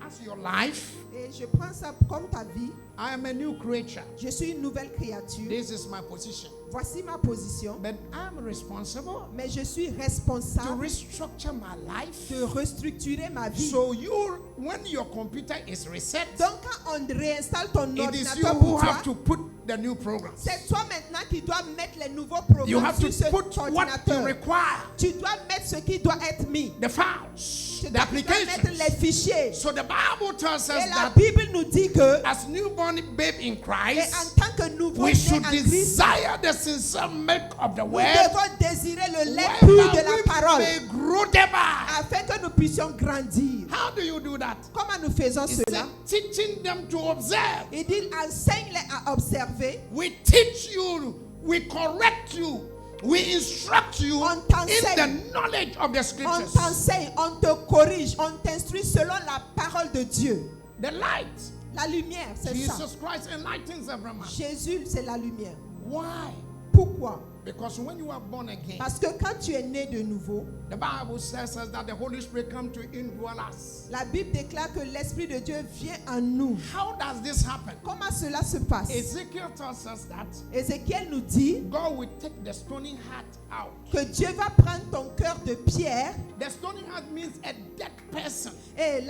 as your life, et je prends ça comme ta vie, I am a new creature. je suis une nouvelle créature. This is my position. Voici ma position. But I'm responsible Mais je suis to responsable restructure my life. de restructurer ma vie. So you, when your computer is reset, Donc quand on réinstalle ton it is you ordinateur who pour toi, have to put the new programs. c'est toi maintenant qui dois mettre les nouveaux You programmes have to sur put ce what you ordinateur. require, Tu dois mettre ce qui doit être mis. the files, Tu the dois mettre applications. les fichiers. So the Bible tells us Et la that Bible nous dit que, as newborn babe in et Christ, en tant que nouveau we né should en Christ, desire the sincere milk of the nous word, devons désirer le lait pur de whereby la we parole may grow thereby. afin que nous puissions grandir. How do you do that? Comment nous faisons He cela? said, teaching them to observe. Il dit enseigne-les à observer. We teach you, we correct you, we instruct you On in t'enseigne. the knowledge of the On scriptures. t'enseigne, on te corrige, on t'instruit selon la parole de Dieu. The light. La lumière, c'est ça. Jesus Christ enlightens every man. Jésus, c'est la lumière. Why? Pourquoi? Because when you are born again, Parce que quand tu es né de nouveau, the Bible says us that the Holy Spirit come to indwell us. la Bible déclare que l'Esprit de Dieu vient en nous. How does this happen? Comment cela se passe? Ezekiel tells us that Ézéchiel nous dit God will take the stony heart out. que Dieu va prendre ton cœur de pierre. The stony heart means a dead person. Et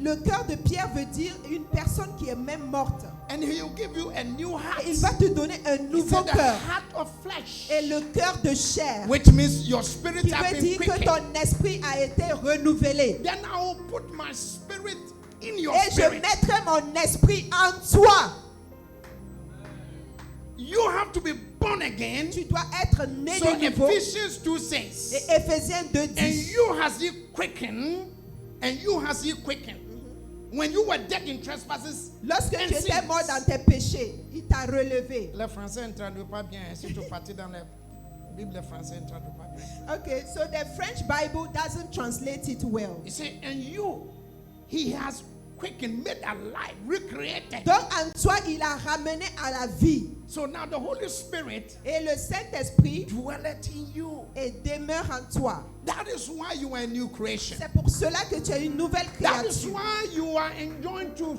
le cœur de pierre veut dire une personne qui est même morte. And he will give you a new heart. Et il va te donner un He nouveau said the cœur. heart of flesh. Et le cœur de chair. Which means your spirit Qui has veut been dire que quickened. ton esprit a été renouvelé. Then I will put my spirit in your Et je spirit. mettrai mon esprit en toi. You have to be born again. Tu dois être né So de nouveau. Ephesians 2 says, Et Éphésiens 2 and dit, you has he quickened, and you has he quickened. When you were dead in trespasses, lorsque and tu étais sins. mort dans tes péchés, il t'a relevé. Le français ne traduit pas bien. Si tu partis dans la Bible française ne traduit pas bien. Okay, so the French Bible doesn't translate it well. He said, and you, he has quickened, made alive, recreated. Donc en toi, il a ramené à la vie. So now the Holy Spirit Et le Saint-Esprit dwelleth in you. et demeure en toi. That is why you are a new creation. C'est pour cela que tu es une nouvelle That is créature. why you are enjoined to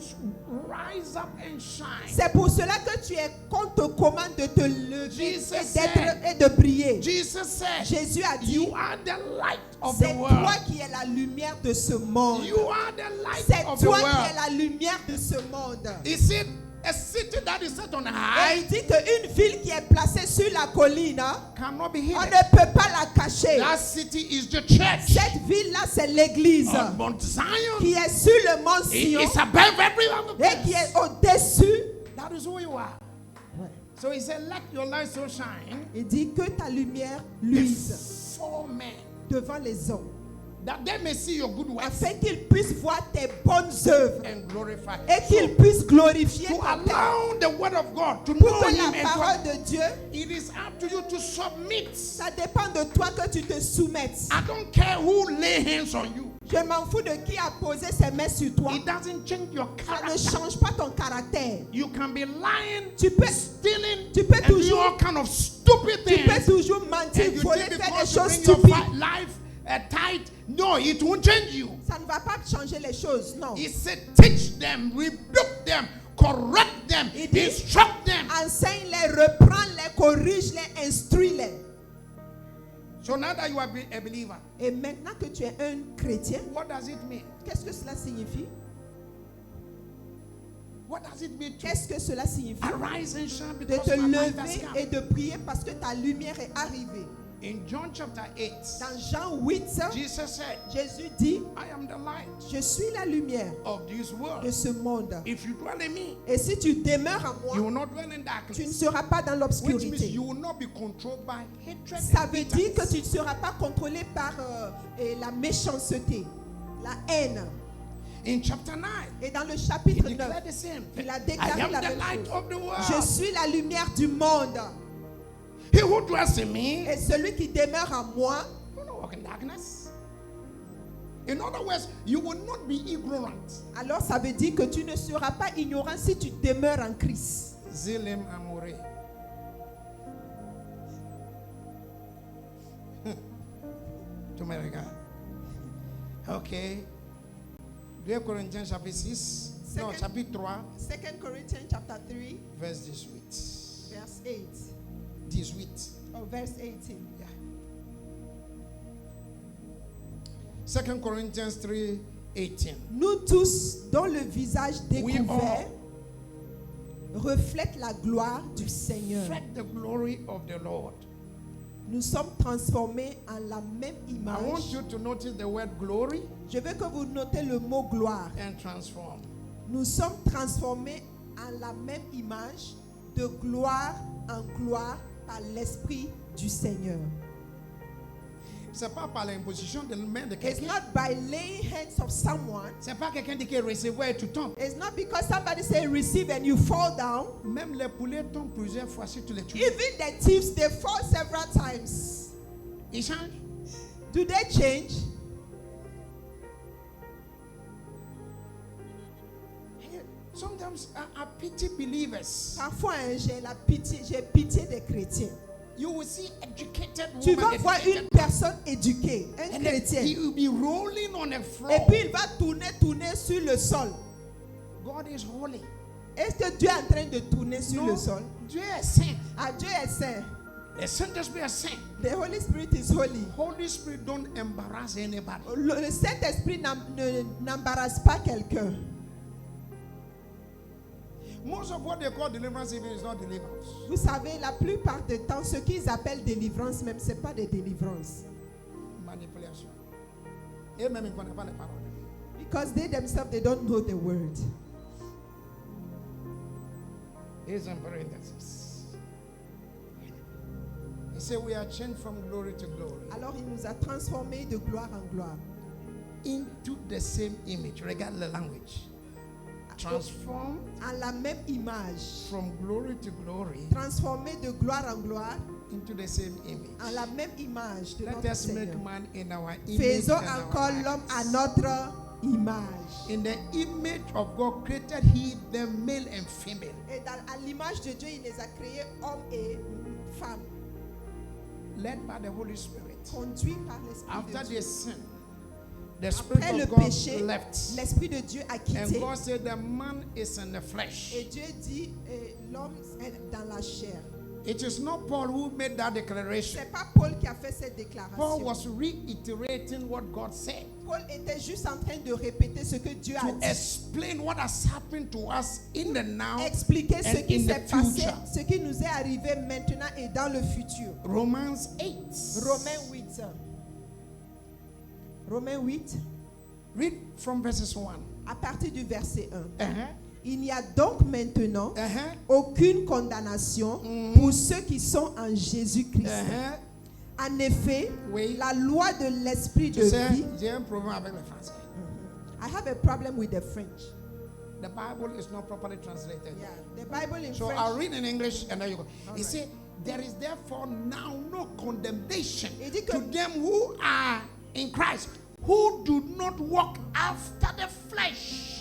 rise up and shine. C'est pour cela que tu es qu'on te commande de te lever Jesus et said- d'être et de briller. Jesus said, Jésus a dit, you are the light of the c'est world. toi qui es la lumière de ce monde. You are the light C'est of the toi qui es world. la lumière de ce monde. He said, a city that is set on Et high il dit qu'une ville qui est placée sur la colline, cannot be on hidden. ne peut pas la cacher. That city is the church. Cette ville-là, c'est l'église On Mount Zion. qui est sur le mont It Sion is above every other et qui place. est au-dessus. That is who you are. So he said, let your light so shine Il dit que ta lumière luise before men, devant les hommes, that they may see your good works afin qu'ils puissent voir tes bonnes œuvres and glorify. et qu'ils puissent glorifier To ton Père. allow the word of God to Pour know que Him la and parole to, de Dieu, it is up to you to submit. ça dépend de toi que tu te soumettes. I don't care who lay hands on you. Je m'en fous de qui a posé ses mains sur toi. It doesn't change your Ça ne character. change pas ton caractère. You can be lying, Tu peux, stealing, tu peux and doing toujours- all kind of stupid tu peux things. toujours mentir, And you voler, think faire des because you choses bring your stupides. life tight, no, it won't change you. Ça ne va pas changer les choses, non. He said, teach them, rebuke them, correct them, Il dit- instruct them. Enseigne-les, reprends-les, corrige-les, instruis-les. So now that you are a believer, Et maintenant que tu es un chrétien, what does it mean? qu'est-ce que cela signifie? What does it mean to Qu'est-ce que cela signifie? arise and shine De because te my light has lever come? et de prier parce que ta lumière est arrivée. In John chapter 8, Dans Jean 8, Jesus said, Jésus dit, I am the light je suis la lumière of this de world. ce monde. If you dwell in me, Et si tu demeures en you moi, will not dwell in tu ne darkness. seras pas dans Which means l'obscurité. you will not be controlled by hatred. Ça and veut dire que bitterness. tu ne seras pas contrôlé par la méchanceté, la haine. In chapter 9, Et dans le he chapitre 9, declared the same thing. il a I déclaré am la the même light chose. of the world. Je suis la lumière du monde. He who dwells in me Et celui qui demeure en moi, will not walk in darkness. In other words, you will not be ignorant. alors ça veut dire que tu ne seras pas ignorant si tu demeures en Christ. Zilim Amore. To my regard. Okay. 2 Corinthians chapter 6. No, Second- chapitre 3, 2 Corinthians chapter 3, verse 18. verse 8. 18. Or verse 18. Yeah. 2 Corinthians 3, 18. Nous tous, dont le visage We découvert all reflète la gloire du Seigneur, reflect the glory of the Lord. nous sommes transformés en la même I want image. you to notice the word glory Je veux que vous notez le mot gloire. and transform. Nous sommes transformés en la même image, de gloire en gloire, par l'Esprit du Seigneur. C'est pas par l'imposition de main de It's quelqu'un. not by laying hands of someone. C'est pas quelqu'un qui recevoir et tu tombes. It's not because somebody say receive and you fall down. Même les poulets tombent plusieurs fois si tu les tues. Even the thieves, they fall several times. Ils changent. Do they change? Sometimes I pity believers. Parfois, hein, j'ai pitié des chrétiens. You will see educated Tu woman, vas voir educated une personne éduquée, un and then chrétien, he will be rolling on the floor. et puis il va tourner sur le sol. God is holy. Est-ce que Dieu est en train de tourner sur Non, le sol? Dieu est saint. Ah, Dieu est saint. The Saint-Esprit est saint. The Holy Spirit is holy. Holy Spirit don't embarrass anybody. Le Saint-Esprit n'embarrasse pas quelqu'un. Most of what they call deliverance even is not deliverance. Vous savez, la plupart du temps, ce qu'ils appellent délivrance, même, ce n'est pas de délivrance. Manipulation. Et même ils ne connaissent pas les paroles. Because they themselves, they don't know the word. Here's in parenthesis. He said we are changed from glory to glory. Alors, il nous a transformés de gloire en gloire. Into the same image. Regarde la language. Transformed En la même image. from glory to glory Transformés de gloire en gloire. into the same image. En la même image de Let notre us make Seigneur. man in our image. Faisons and our encore l'homme à likeness. notre image. In the image of God created he them male and female. Et à l'image de Dieu, il les a créés hommes et femmes. Led by the Holy Spirit. Conduits par l'Esprit After de Dieu. they sinned, the Spirit Après le of God péché, left. l'Esprit de Dieu a And quitté. God said the man is in the flesh. Et Dieu dit, l'homme est dans la chair. It is not Paul who made that declaration. C'est pas Paul qui a fait cette Paul déclaration. was reiterating what God said Paul était juste en train de répéter ce que Dieu a to dit. explain what has happened to us in the now Expliquer ce and qui in s'est the passé, future. ce qui nous est arrivé maintenant et dans le futur. Romans 8. Romains 8. Romains 8, Read from verses 1. à partir du verset 1. Uh-huh. Il n'y a donc maintenant Uh-huh. aucune condamnation pour ceux qui sont en Jésus-Christ. Uh-huh. En effet, Oui. la loi de l'esprit de Tu sais, vie. j'ai un problème avec le français. I have a problem with the French. The Bible is not properly translated. Yeah, the Bible in So French. I'll read in English and then you go. All He right. said, there is therefore now no condemnation Il dit que- to them who are in Christ, who do not walk after the flesh.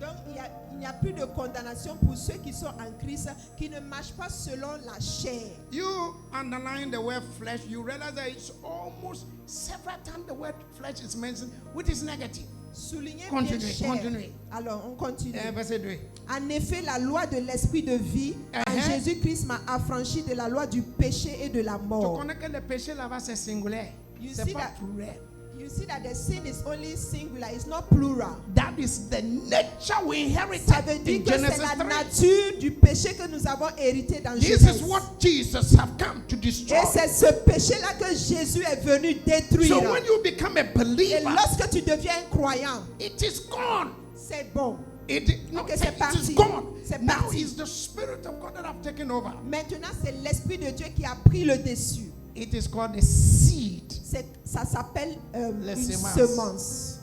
Donc il n'y a plus de condamnation pour ceux qui sont en Christ, qui ne marchent pas selon la chair. You underline the word flesh, you realize that it's almost several times the word flesh is mentioned, which is negative. Soulignez bien Continuez, chair. continuez. Alors on continue. Verset 2. En effet, la loi de l'esprit de vie en Uh-huh. Jésus-Christ m'a affranchi de la loi du péché et de la Tu mort. connais que le péché là-bas c'est singulier. You C'est see pas that- pluriel. You see that the sin is only singular, it's not plural. That is the nature we inherited Ça veut in dire que c'est Genesis la 3. nature du péché que nous avons hérité dans This Genèse. is what Jesus have come to destroy. Et c'est ce péché-là que Jésus est venu détruire. So when you become a Et believer, lorsque tu deviens un croyant, it is gone. c'est bon. No, Ok, c'est it parti. is gone. C'est Now parti. it's the Spirit of God that have taken over. Maintenant, c'est l'Esprit de Dieu qui a pris le dessus. It is called the seed. Ça s'appelle Les une semences. semence.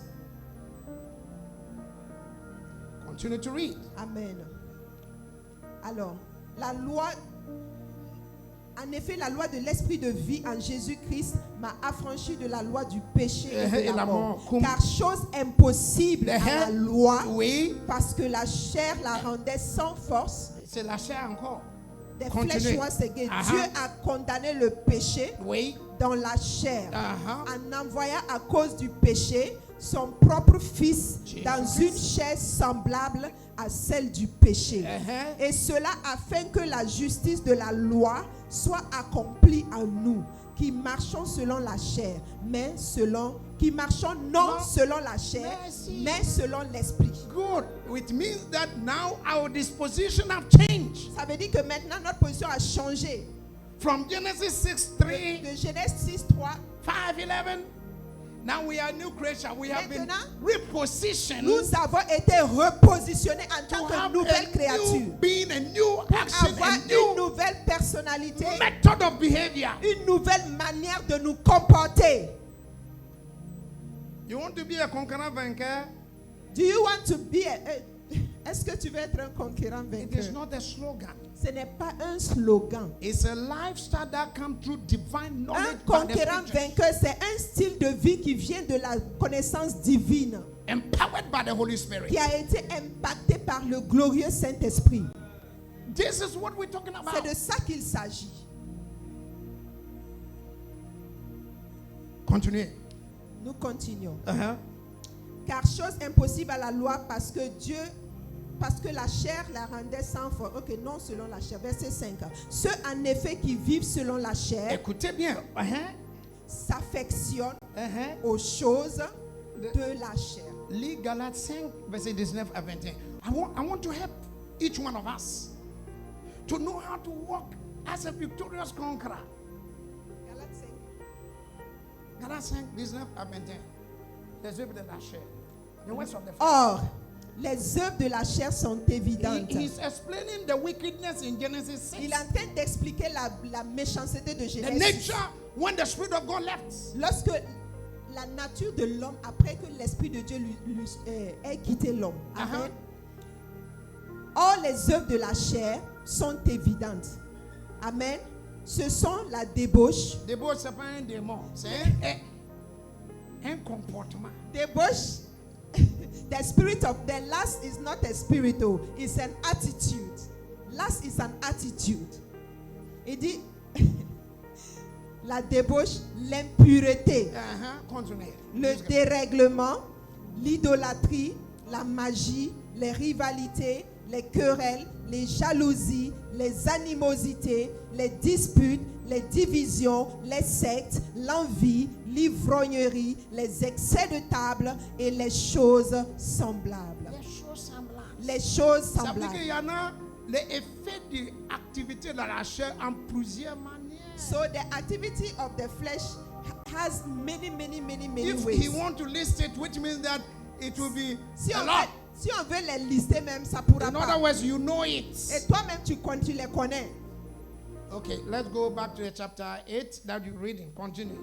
Continue to read. Amen. Alors, la loi, en effet, la loi de l'esprit de vie en Jésus-Christ m'a affranchi de la loi du péché et de la mort. Car chose impossible à la loi, Oui, parce que la chair la rendait sans force. c'est la chair encore. Des Continue. flèches noires séguées. Uh-huh. Dieu a condamné le péché Oui. dans la chair Uh-huh. en envoyant à cause du péché son propre fils Jésus dans Christ. une chair semblable à celle du péché. Uh-huh. Et cela afin que la justice de la loi soit accomplie en nous, qui marchons selon la chair, qui marchons non selon la chair, Merci. mais selon l'esprit. Good. It means that now our disposition have changed. Ça veut dire que maintenant notre position a changé. From Genesis 6:3, De Genèse 6:3, 5:11. Now we are new creation. We have been Maintenant, repositioned nous avons été repositionnés en to tant have que nouvelles a new créatures. being, a new action, Avoir a une new nouvelle personnalité, method of behavior. une nouvelle manière de nous comporter. You want to be a conqueror vainqueur? Do you want to be est-ce que tu veux être un conquérant It vainqueur? is not a slogan. Ce n'est pas un slogan. It's a lifestyle that comes through divine Un knowledge. by the conquérant scriptures, vainqueur, c'est un style de vie qui vient de la connaissance divine, empowered by the Holy Spirit. qui a été impacté par le glorieux Saint-Esprit. This is what we're talking about. C'est de ça qu'il s'agit. Continuez. Nous continuons. Uh-huh. Car chose impossible à la loi parce que la chair la rendait sans force. Ok, non selon la chair. Verset 5. Ceux en effet qui vivent selon la chair Écoutez bien. Uh-huh. s'affectionnent Uh-huh. aux choses de la chair. Lis Galates 5, verset 19 à 21. I want to help each one of us to know how to walk as a victorious conqueror. Galates 5. Galates 5, 19 à 21. Les œuvres de la chair. The works of the flesh. Or, les œuvres de la chair sont évidentes. He's explaining the wickedness in Genesis 6. Il est en train d'expliquer la méchanceté de The Genèse. nature when the Spirit of God left. Lorsque la nature de l'homme, après que l'Esprit de Dieu ait quitté l'homme. Amen. Or, les œuvres de la chair sont évidentes. Amen. Ce sont la débauche. Débauche, c'est pas un démon, c'est un comportement. Débauche. The spirit of the lust is not a spirit, it's an attitude. Lust is an attitude. Il dit la débauche, l'impureté, Continuez. le dérèglement, l'idolâtrie, la magie, les rivalités, les querelles, les jalousies, les animosités, les disputes, les divisions, les sectes, l'envie, l'ivrognerie, les excès de table et les choses semblables. Les choses semblables. Les choses Ça veut dire semblables. qu'il y en a les effets de l'activité de la chair en plusieurs manières. So the activity of the flesh has many If ways. he want to list it, which means that it will be Si a on, lot. si on veut les lister même, ça pourra In pas. other words, you know Et it. toi-même, tu les connais. Okay, let's go back to the chapter 8 that you're reading. Continue.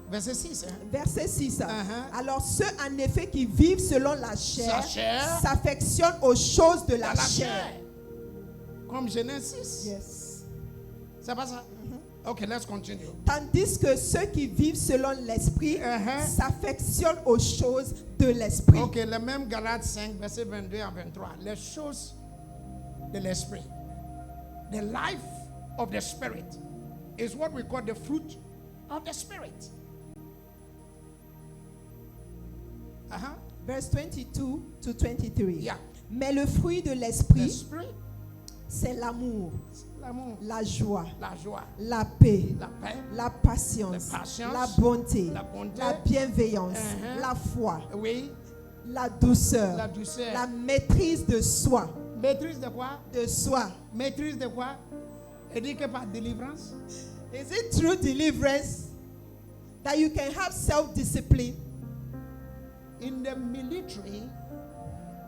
Verset 6. Hein? Verset 6. Uh-huh. Alors ceux en effet qui vivent selon la Sa chair chair. s'affectionnent aux choses de la Dans la chair. chair. Comme Genèse 6. Yes. C'est pas ça? Okay, let's continue. Tandis que ceux qui vivent selon l'esprit Uh-huh. s'affectionnent aux choses de l'esprit. Ok, le même Galates 5, verset 22 à 23. Les choses de l'esprit. The life of the spirit is what we call the fruit of the spirit. Uh-huh. Verse 22 to 23. Yeah. Mais le fruit de The l'esprit, spirit, c'est l'amour, l'amour, la joie, la joie, la paix, la paix, la patience, La patience, la bonté, la bonté, la bienveillance, Uh-huh. la foi, oui, la douceur, la douceur. la maîtrise de soi. Maîtrise de quoi? De soi. Maîtrise de quoi? Et dit que par délivrance. Is it true deliverance that you can have self-discipline? In the military,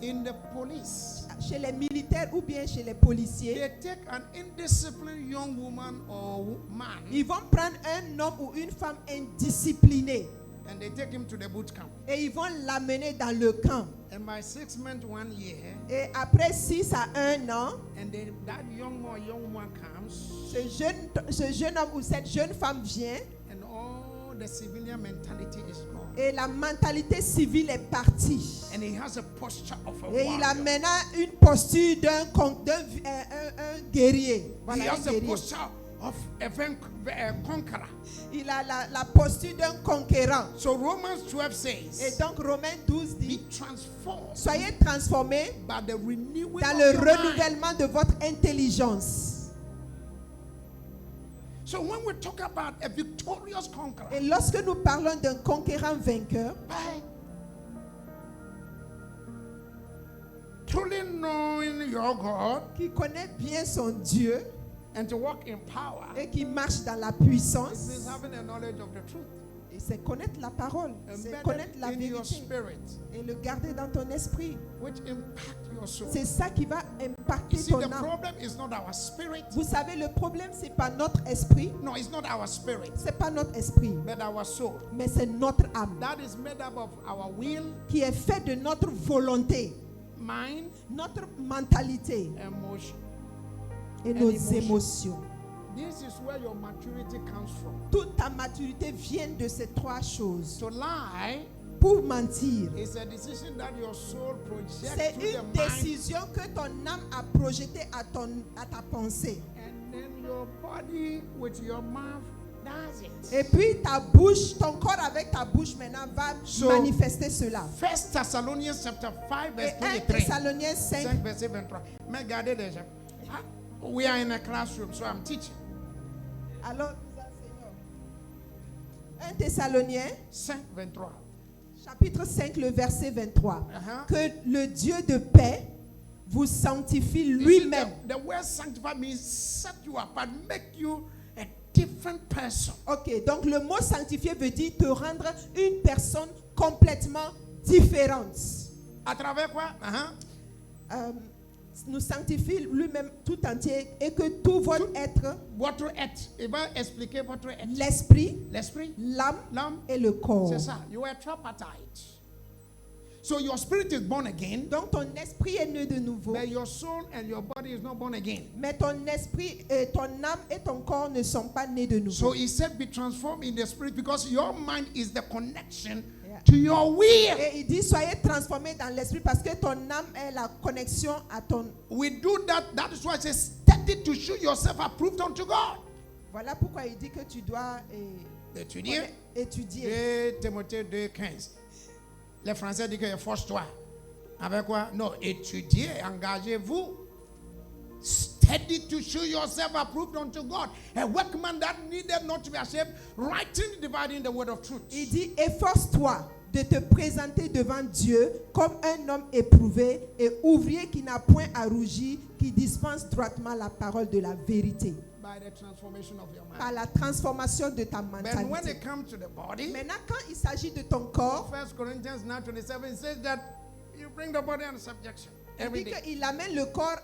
in the police, Chez les militaires ou bien chez les policiers, they take an indisciplined young woman or man ils vont prendre un homme ou une femme indisciplinée and they take him to the boot camp. et ils vont l'amener dans le camp. And by 6 months, 1 year, Et après 6 à 1 an, and then that young or young woman comes, ce jeune homme ou cette jeune femme vient and all the civilian mentality is gone. et la mentalité civile est partie. And he has a posture of a Et il a warrior. maintenant une posture un guerrier. He Voilà, un has a guerrier. posture of a conqueror. Il a la posture d'un conquérant. So Romans 12 Et says, donc Romains 12 be dit, transformed soyez transformés by the renewing dans of le your mind. renouvellement de votre intelligence. So when we talk about a victorious conqueror, Et lorsque nous parlons d'un conquérant vainqueur, by truly knowing your God qui connaît bien son Dieu and to walk in power, et qui marche dans la it puissance, means having a knowledge of the truth, et c'est connaître la parole, c'est embedded connaître la in your vérité spirit, et le garder dans ton esprit. which impact your soul. C'est ça qui va impacter You see, ton the âme. problem is not our spirit. Vous savez, le problème, c'est pas notre esprit, No, it's not our spirit, c'est pas notre esprit, but our soul. mais c'est notre âme That is made up of our will, qui est fait de notre volonté, mind, notre mentalité emotion. et And nos emotion. émotions. This is where your maturity comes from. Toute ta maturité vient de ces trois choses. To lie Pour mentir, is a decision that your soul projects c'est through the une mind, décision que ton âme a projetée à ta pensée. and then your body with your mouth does it. Et puis ta bouche, ton corps avec ta bouche maintenant va So, manifester cela. 1 Thessalonians chapter 5 verse Et 1 23. Thessaloniens 5, 5 verset 23. Mais regardez déjà. We are in a classroom, so I'm teaching. alors nous enseignons. 1 Thessaloniens 5 23. chapitre 5, le verset 23. Uh-huh. Que le Dieu de paix vous sanctifie You see, lui-même. The word sanctify means set you apart, make you a different person. Ok, donc le mot sanctifier veut dire te rendre une personne complètement différente. À travers quoi? Uh-huh. Nous sanctifie lui-même tout entier et que tout votre être, Votre être. Il va expliquer votre être. l'esprit, L'esprit, l'âme l'âme, et le corps. c'est ça. You are tripartite. So your spirit is born again, Donc ton esprit est né de nouveau, but your soul and your body is not born again. mais ton esprit, ton âme et ton corps ne sont pas nés de nouveau. So he said, be transformed in the spirit because your mind is the connection Yeah. to your will. Et il dit soyez transformés dans l'esprit parce que ton âme est la connexion à ton. We do that. That is why it says, study to show yourself approved unto God. Voilà pourquoi il dit que tu dois Étudier. étudier. 2 Timothée 2:15. Les Français disent que force-toi. Avec quoi? Non, étudiez, engagez-vous. Study to show yourself approved unto God. A workman that needed not to be ashamed, rightly dividing the word of truth. Il dit efforce-toi de te présenter devant Dieu comme un homme éprouvé et ouvrier qui n'a point à rougir, qui dispense droitement la parole de la vérité. By the transformation of your mind. Par la transformation de ta But when mentalité. it comes to the body, Maintenant, quand il s'agit de ton corps, 1 Corinthians 9:27 says that you bring the body under subjection il every dit day. qu'il amène le corps,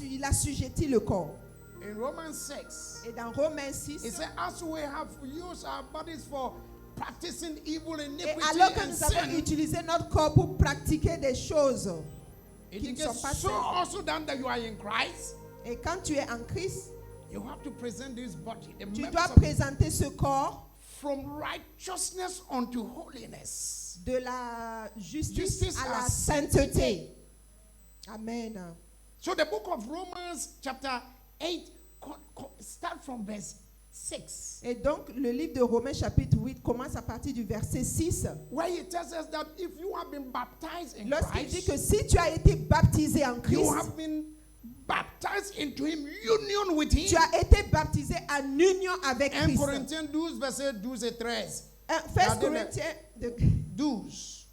il assujettit le corps. In Romans 6, Et dans Romains 6, it says, as we have used our bodies for practicing evil, et iniquity, alors que and nous avons sin, utilisé notre corps pour pratiquer des choses it qui ne is sont pas so saines. also done that you are in Christ. Et quand tu es en Christ, You have to present this body, the tu members dois of- présenter ce corps from righteousness unto holiness. de la justice Justice à la à sainteté. Amen. So the book of Romans chapter 8 start from verse 6, Et donc, le livre de Romains chapitre 8 commence à partir du verset 6. where he tells us that if you have been baptized in Lorsqu'il dit Christ, que si tu as été baptisé en you Christ, have been baptized into him, union with him. tu as été baptisé en union avec 1 Christ. Corinthiens 12, verset 12 et 13. 1 Gardez le- Corinthiens 12.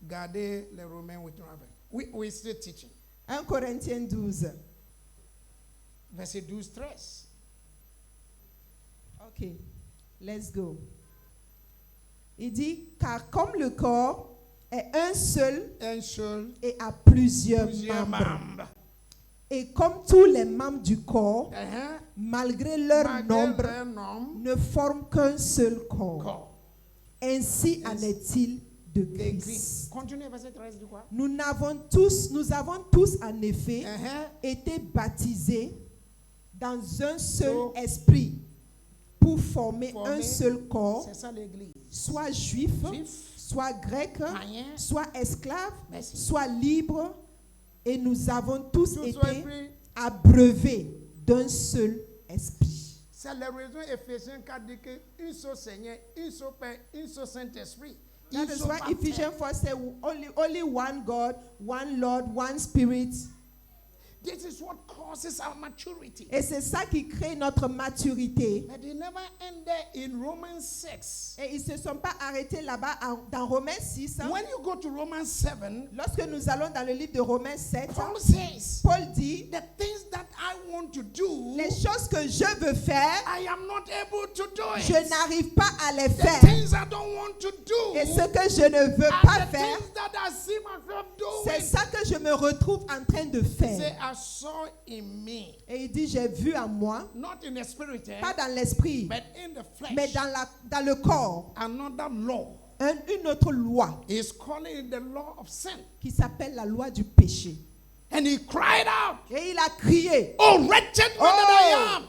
Gardez les Romains with Raven. We're still teaching. 1 Corinthiens 12. Verset 12, 13. Ok, let's go. Il dit, car comme le corps est un seul Un seul, et a plusieurs plusieurs membres, membres. et comme tous les membres du corps, Uh-huh. malgré leur Malgré nombre, leur nombre, ne forment qu'un seul corps. corps. Ainsi en est-il de Écrit. Christ. Continue, verset 13, du quoi? Nous avons tous en effet Uh-huh. été baptisés dans un seul So- esprit pour former Former. un seul corps, C'est ça l'église. soit juif, Juif, soit grec, païen, soit esclave, merci. soit libre, et nous avons tous Tous été sont épris. abreuvés d'un seul esprit. C'est la raison Éphésiens 4 dit que un seul Seigneur, un seul Père, un seul Saint-Esprit. un That is seul why baptême. Ephesians 4 says only one God, one Lord, one Spirit. This is what causes our maturity. Et c'est ça qui crée notre maturité. But they never ended in Romans 6. Et ils ne se sont pas arrêtés là-bas dans Romains 6. When you go to Romans 7, Lorsque nous allons dans le livre de Romains 7, Paul says, Paul dit, the things that I want to do, les choses que je veux faire, I am not able to do je it. n'arrive pas à les The faire. things I don't want to do, Et ce que je ne veux are pas the faire, things that I see myself c'est doing. ça que je me retrouve en train de Say, faire. I saw in me, Et il dit, j'ai vu en moi, not in the spirit, pas dans l'esprit, but in the flesh, mais dans le corps, another law. une autre loi He's calling it the law of sin. qui s'appelle la loi du péché. And he cried out, Et il a crié, oh, wretched one that I Oh. am.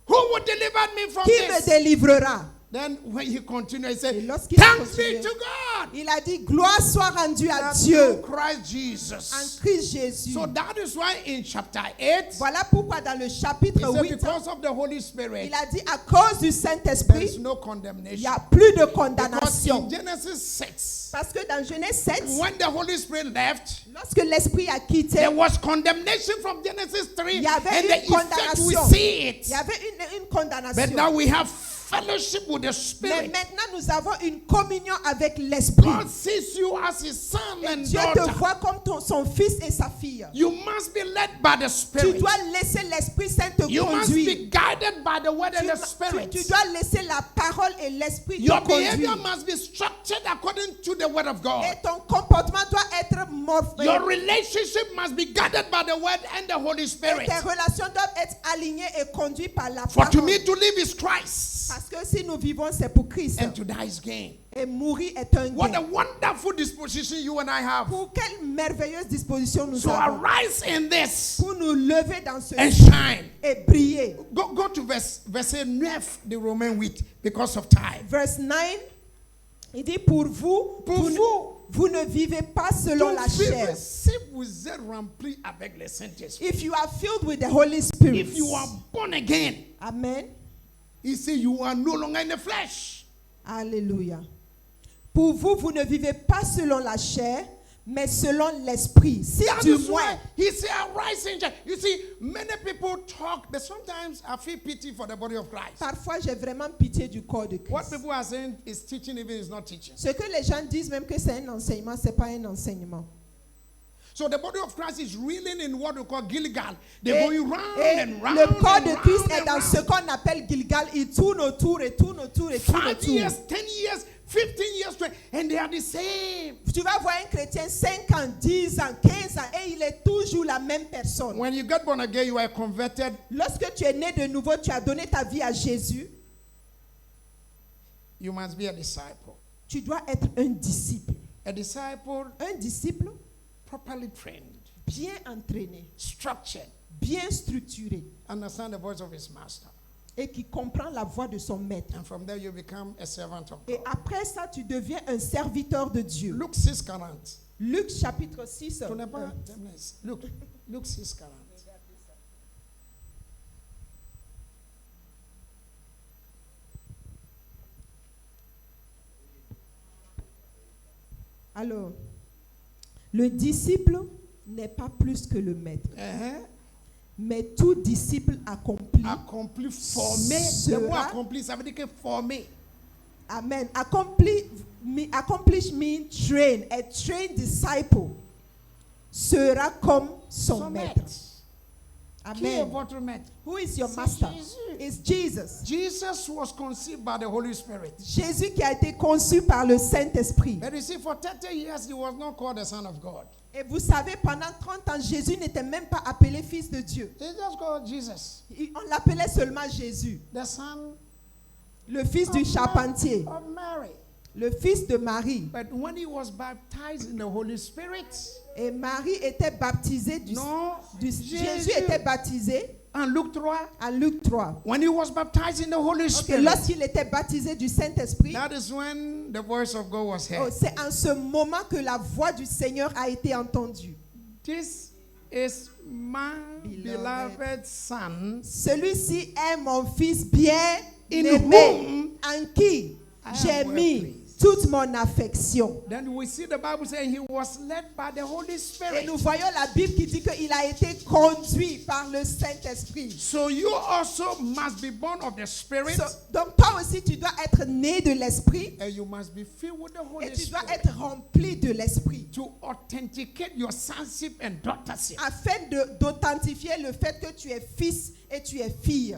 Who would deliver me from qui me this? délivrera? Then when he continued, he said, Et lorsqu'il a thanks be continué, to God. il a dit, gloire soit rendue à That Dieu through Christ en Jesus. Christ Jésus. So that is why in chapter 8, Voilà pourquoi dans le chapitre he said, 8, because of the Holy Spirit, il a dit, à cause du there Saint-Esprit, is no il n'y condemnation. a plus de Because condamnation. in Genesis 6, Parce que dans Genèse 7, when the Holy Spirit left, lorsque l'Esprit a quitté, there was condemnation from Genesis 3, il y avait and une the effect we condamnation. see it. Il y avait une condamnation. But now we have fellowship with the Mais Spirit. maintenant, nous avons une communion avec l'Esprit. God sees you as his son Et and Dieu te daughter. voit comme son fils et sa fille. You must be led by the Tu Spirit. dois laisser l'Esprit Saint te You must conduire. be guided by the word and the Spirit. Tu dois laisser la parole et l'Esprit te Your behavior conduire. must be structured according to the word of God. Et ton comportement doit être morphé. Your relationship must be guided by the word and the Holy Et Spirit. tes relations doivent être alignées et conduites par la For to parole. me to live is Christ, Parce que si nous vivons, c'est pour Christ. and to die is gain. Et mourir est un What a gain. wonderful disposition you and I have. Pour quelle merveilleuse disposition nous So avons arise in this pour nous lever dans ce and shine. et briller. Go to verset 9 de Romains 8 because of time. Verse 9, il dit pour vous, Pour vous, vous. vous ne vivez pas selon Donc, la chair. si vous êtes rempli avec le Saint-Esprit, If you are filled with the Holy Spirit. if you are born again, Amen. he said you are no longer in the flesh. Alléluia. Pour vous, vous ne vivez pas selon la chair, mais selon l'esprit. Si That du is moins, why he said arise and shine. You see, many people talk, but sometimes I feel pity for the body of Christ. parfois j'ai vraiment pitié du corps de What Christ. people are saying is teaching, even is not teaching. Ce que les gens disent même que c'est un enseignement, c'est pas un enseignement. So the body of Christ is reeling in what we call Gilgal. They're Et, going round et and round le corps and de round Christ est and dans round. ce qu'on appelle Gilgal. Il tourne autour et tourne autour et tourne 5 autour. years, 10 years, 15 years, 20, and they are the same. Tu vas voir un chrétien 5 ans, 10 ans, 15 ans et il est toujours la même personne. When you get born again, you are converted. Lorsque tu es né de nouveau, tu as donné ta vie à Jésus, You must be a disciple. tu dois être un disciple. A disciple Un disciple properly trained, bien entraîné, structured, bien structuré understand the voice of his master. et qui comprend la voix de son maître. And from there you become a servant of Et God. après ça, tu deviens un serviteur de Dieu. Luke 6:40. Luc chapitre 6. Tu n'es pas- Luke 6:40. Alors, le disciple n'est pas plus que le maître, mais tout disciple accompli. Accompli, formé. Sera- Le mot accompli, ça veut dire que formé. Amen. Accomplish means train. A trained disciple sera comme son maître. Qui est Amen. votre maître? Who is your C'est master? Jésus. It's Jesus. Jesus was conceived by the Holy Spirit. Jésus qui a été conçu par le Saint-Esprit. But you see, for 30 years, he was not called the Son of God. Et vous savez, pendant 30 ans, Jésus n'était même pas appelé fils de Dieu. He just called Jesus, On l'appelait seulement Jésus, the son le fils du charpentier, of Mary. le fils de Marie. But when he was baptized in the Holy Spirit, Et Marie était baptisée Jésus était baptisé en Luc 3, à Luc 3. when he was baptized in the Holy Ok, Spirit, lorsqu'il était baptisé du Saint-Esprit, that is when the voice of God was heard. c'est en ce moment que la voix du Seigneur a été entendue. This is my beloved son, Celui-ci est mon fils bien In aimé, whom en qui j'ai well mis pleased. toute mon affection. Then we see the Bible saying he was led by the Holy Et Spirit. nous voyons la Bible qui dit qu'il a été conduit par le Saint-Esprit. So you also must be born of the Spirit, Donc toi aussi, tu dois être né de l'Esprit and you must be filled with the Holy et tu dois Spirit être rempli de l'Esprit to authenticate your sonship and daughtership. afin d'authentifier le fait que tu es fils et tu es fille.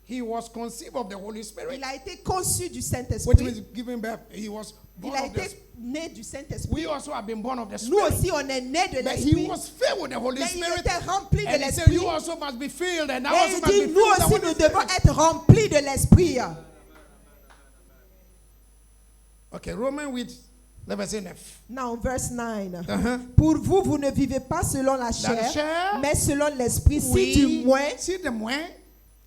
He was conceived of the Holy Spirit, Il a été conçu du which Saint-Esprit. means giving birth. He was Il born a of the été Spirit. né du Saint-Esprit. We also have been born of the Nous Spirit. aussi, on est né de But he l'Esprit. was filled with the Holy Mais il Spirit. était rempli de And he said, l'Esprit. you also must be filled, and I Et also il must be dit, filled nous with the aussi, Holy nous Spirit. devons être remplis de l'Esprit. Okay, Romans 8, verset 9. Now, verse 9. Uh-huh. Pour vous, vous ne vivez pas selon la chair, chair, mais selon l'Esprit. Si Oui, du moins, si du moins,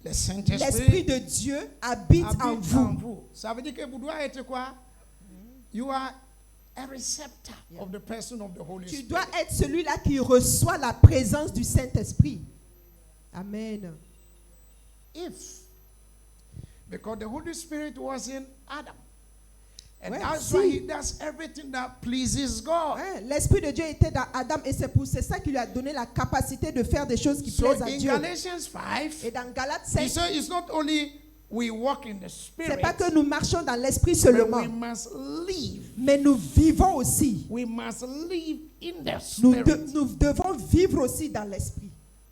le l'Esprit Saint-Esprit de Dieu habite en habite vous. en vous. Ça veut dire que vous devez être quoi? You are a receptor of the person of the Holy Tu Spirit. dois être celui-là qui reçoit la présence du Saint-Esprit. Amen. If, because the Holy Spirit was in Adam. And Ouais, that's si. why he does everything that pleases God. Ouais, l'Esprit de Dieu était dans Adam et c'est pour ça qu'il lui a donné la capacité de faire des choses qui So plaisent à in Dieu. Galatians 5, Et dans Galates he 5, said it's not only we walk in the c'est Spirit, pas que nous marchons dans l'Esprit but seulement, we must live. mais nous vivons aussi. We must live in the Nous, Spirit. nous devons vivre aussi dans l'Esprit.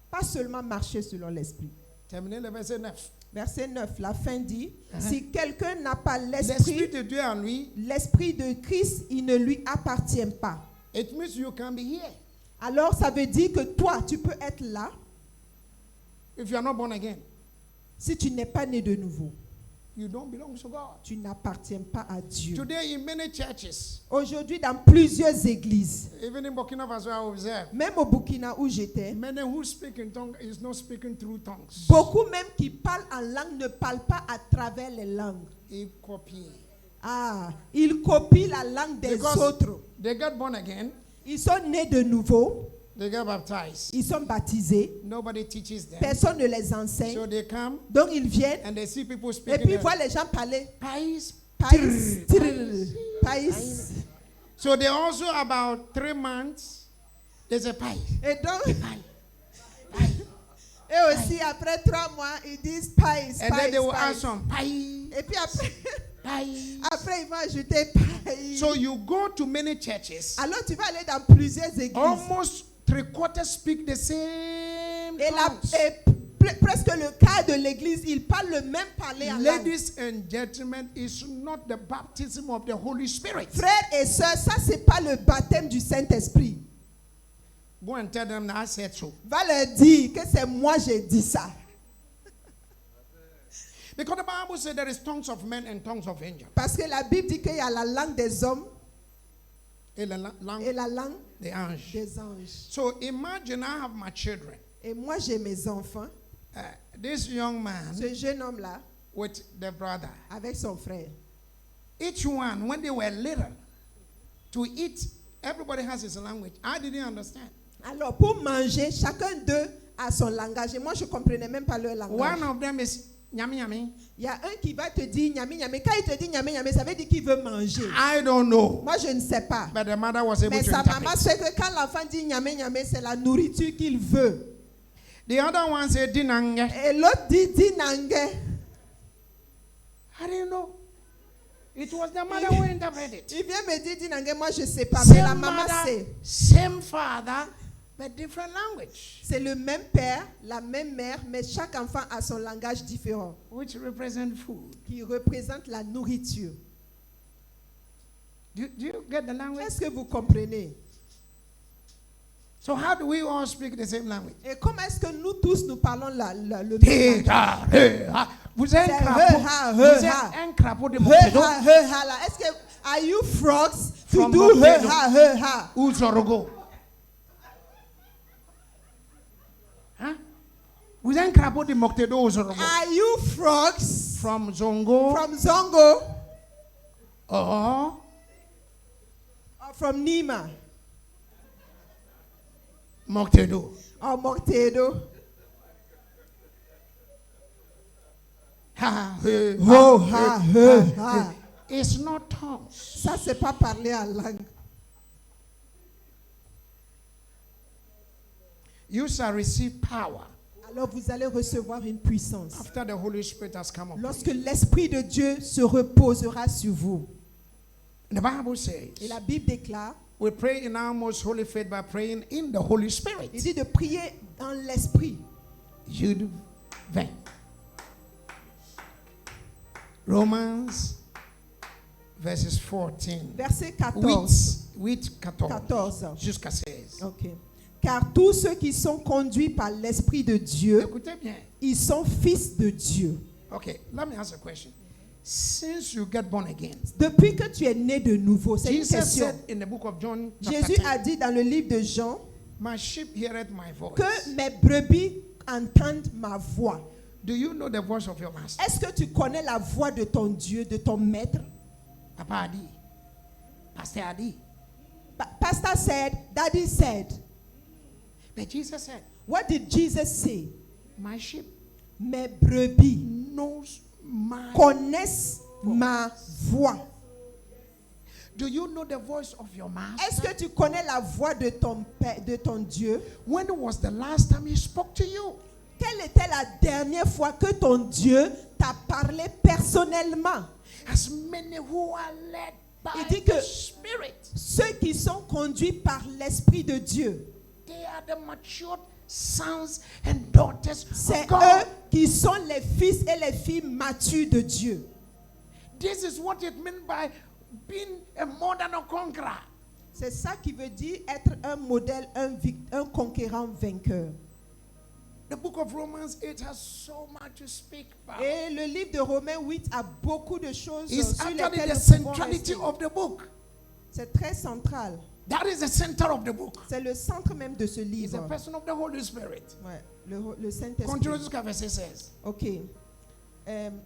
Pas seulement marcher selon l'Esprit. Terminez le verset 9. Verset 9, la fin dit, si quelqu'un n'a pas L'Esprit l'Esprit, de Dieu en lui, l'Esprit de Christ, il ne lui appartient pas. it means you can be here. Alors ça veut dire que toi, tu peux être là If you are not born again, si tu n'es pas né de nouveau. you don't belong to God. Tu n'appartiens pas à Dieu. Today in many churches, Aujourd'hui, dans plusieurs églises, even in Burkina Faso, I observe, même au Burkina où j'étais, many who speak in tongues is not speaking through tongues. beaucoup même qui parlent en langue ne parlent pas à travers les langues. He copy. Ah, ils copient la langue des Because autres. they get born again, Ils sont nés de nouveau, they get baptized. ils sont baptisés, Nobody teaches them. personne ne les enseigne. So they come Donc ils viennent and they see people et speaking. puis ils voient les gens parler. Pais. Païs, tirr, païs. So they also about 3 months. There's a pie. Et donc, Pie. et aussi après 3 mois, ils disent païs, And then they will add païs. some pie. Et puis après, Pie. après ils vont ajouter païs. So you go to many churches. Alors tu vas aller dans plusieurs églises. Almost 3/4 speak the same Et, tongues. et presque le cas de l'église, ils parlent le même parler en langue. Ladies and gentlemen, it's not the baptism of the Holy Spirit. Frères et sœurs, ça c'est pas le baptême du Saint-Esprit. Go and tell them that I said so. Va leur dire que c'est moi j'ai dit ça. Because the Bible says there is tongues of men and tongues of angels. Parce que la Bible dit qu'il y a la langue des hommes Et la et langue la langue des anges. des anges. So imagine I have my children. Et moi j'ai mes enfants. This young man Ce jeune homme-là, with the brother. avec son frère. Each one, when they were little, to eat, everybody has his language. I didn't understand. Alors pour manger, chacun d'eux a son langage. Et moi je ne comprenais même pas leur langage. One of them is nyami nyami. Il y a un qui va te dire nyami nyami. Quand il te dit nyami nyami, ça veut dire qu'il veut manger. I don't know. Moi je ne sais pas. But the mother was able Mais to sa maman interpret. sait que quand l'enfant dit nyame nyame, c'est la nourriture qu'il veut. The other one said dinange. Et l'autre dit dinange. I didn't know. It was the mother who interpreted. Il vient me dire dinange, moi je ne sais pas, mais la Same maman mother, sait. same father, but different language, C'est le même père, la même mère, mais chaque enfant a son langage différent which represent food. qui représente la nourriture. Do you get the language? Est-ce que vous comprenez? So how do we all speak the same language? Et comment est-ce que nous tous nous parlons le même Hey, langage? ha, hey, ha. Vous êtes un C'est crapaud. he, ha, Vous he, êtes ha. un crapaud de He, Mokedo ha, he, ha, là. Est-ce que are you frogs to From do he, Mokedo. ha, he, ha? ou Zorogo? Hein? Vous êtes un crapaud de Mokedo ou Zorogo? Are you frogs From Zongo from Zongo or or from Nima Mokedo? or Mortedo? Ha, hey, Ho, ha, ha, hey, he, ha. It's not tongues. Ça, c'est pas parler en langue. You shall receive power Alors vous allez recevoir une puissance. after the Holy Spirit has come upon Lorsque you. l'Esprit de Dieu se reposera sur vous. The Bible says Et la Bible déclare, we pray in our most holy faith by praying in the Holy Spirit. il dit de prier dans l'Esprit. Jude 20. Romans verses 14. Verset 14. 14 jusqu'à 16. Ok. Car tous ceux qui sont conduits par l'Esprit de Dieu, Écoutez bien. ils sont fils de Dieu. Okay, let me ask a question. Since you get born again, Depuis que tu es né de nouveau, c'est une Jesus question. said in the book of John, chapter Jésus 10, a dit dans le livre de Jean my sheep heareth my voice. que mes brebis entendent ma voix. Do you know the voice of your master? Est-ce que tu connais la voix de ton Dieu, de ton maître? Papa a dit. Pasteur a dit. Pastor said, Daddy said. But Jesus said, What did Jesus say? my sheep Mes brebis knows my connaissent ma voix. Do you know the voice of your master? Est-ce que tu connais la voix de ton père, de ton Dieu? When was the last time he spoke to you? Quelle était la dernière fois que ton Dieu t'a parlé personnellement? As many who are led by Il dit the que Spirit, ceux qui sont conduits par l'Esprit de Dieu, they are the matured sons and daughters c'est of God. eux qui sont les fils et les filles matures de Dieu. This is what it means by being a more than a conqueror. C'est ça qui veut dire être un modèle, un conquérant vainqueur. The book of Romans 8 has so much to speak about. Et le livre de Romains 8 a beaucoup de choses It's sur actually lesquelles the nous pouvons centrality rester. of the book. C'est très central. That is the center of the book. C'est le centre même de ce It's livre. the person of the Holy Spirit. Ouais, le Saint-Esprit. Continue jusqu'à verset 16. Ok.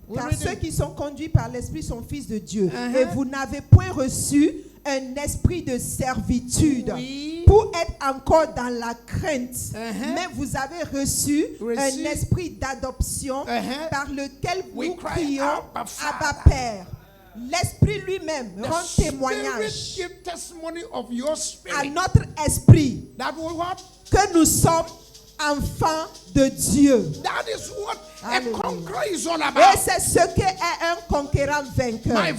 We Car read ceux it. qui sont conduits par l'Esprit sont fils de Dieu. Uh-huh. Et vous n'avez point reçu un esprit de servitude Oui. pour être encore dans la crainte. Uh-huh. Mais vous avez reçu un esprit d'adoption Uh-huh. par lequel We nous cry, crions Abba, Father. Abba Père. L'Esprit lui-même The rend Spirit témoignage give testimony of your à spirit. notre esprit That will what? que nous sommes enfants de Dieu. That is what Hallelujah. a conqueror is all Et about. c'est ce qu'est un conquérant vainqueur. My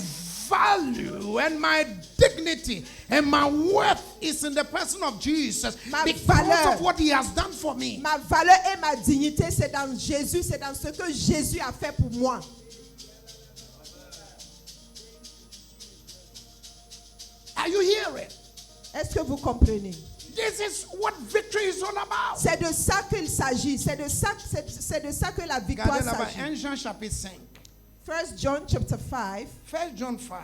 value and my dignity and my worth is in the person of Jesus Ma because valeur. of what he has done for me. Ma valeur et ma dignité, c'est dans Jésus, c'est dans ce que Jésus a fait pour moi. Are you hearing? Est-ce que vous comprenez? This is what victory is all about. C'est de ça qu'il s'agit. C'est de ça que la victoire Regardez là-bas, s'agit. 1 Jean chapitre 5. 1 John chapter 5, 1 John 5.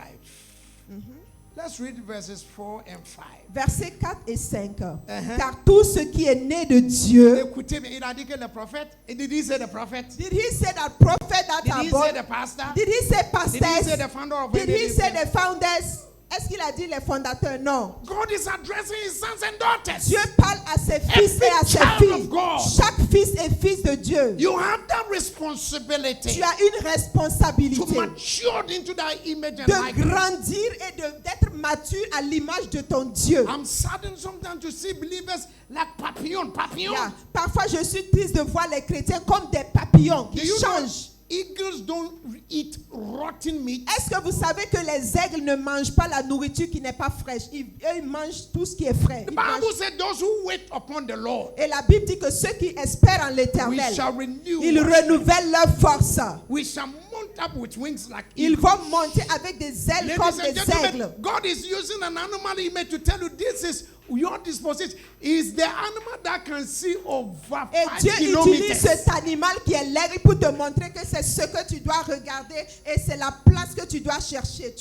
Let's read verses 4 and 5. versets 4 et 5. Uh-huh. Car tout ce qui est né de Dieu. Écoutez, mais il a dit que le prophète, did he say the prophet? Did he say that prophet that Did are he born? say the pastor? Did he say Did he say pastors? the founder of Did he anything? say the founders? Est-ce qu'il a dit les fondateurs? Non. God is addressing his sons and daughters. Dieu parle à ses fils et à ses child filles. of God. Chaque fils est fils de Dieu. You have that responsibility Tu as une to responsabilité mature into that image and de likeness. grandir et d'être mature à l'image de ton Dieu. I'm saddened sometimes to see believers like papillon. Yeah. Parfois, je suis triste de voir les chrétiens comme des papillons Do qui you know changent. eagles don't eat rotten meat? Est-ce que vous savez que les aigles ne mangent pas la nourriture qui n'est pas fraîche? Ils mangent tout ce qui est frais. The Ils Bible mangent- said those who wait upon the Lord, Et la Bible dit que ceux qui espèrent en we l'éternel, shall renew. ils our strength. renouvellent leur force. We shall mount up with wings like Ils eagles. vont monter avec des ailes Ladies comme and des gentlemen, aigles. God is using an animal image to tell you this is your disposition. Is the animal that can see over Et 5 Dieu utilise kilometers. cet animal qui est l'aigle pour te montrer que c'est ce que tu dois regarder et c'est la place que tu dois chercher.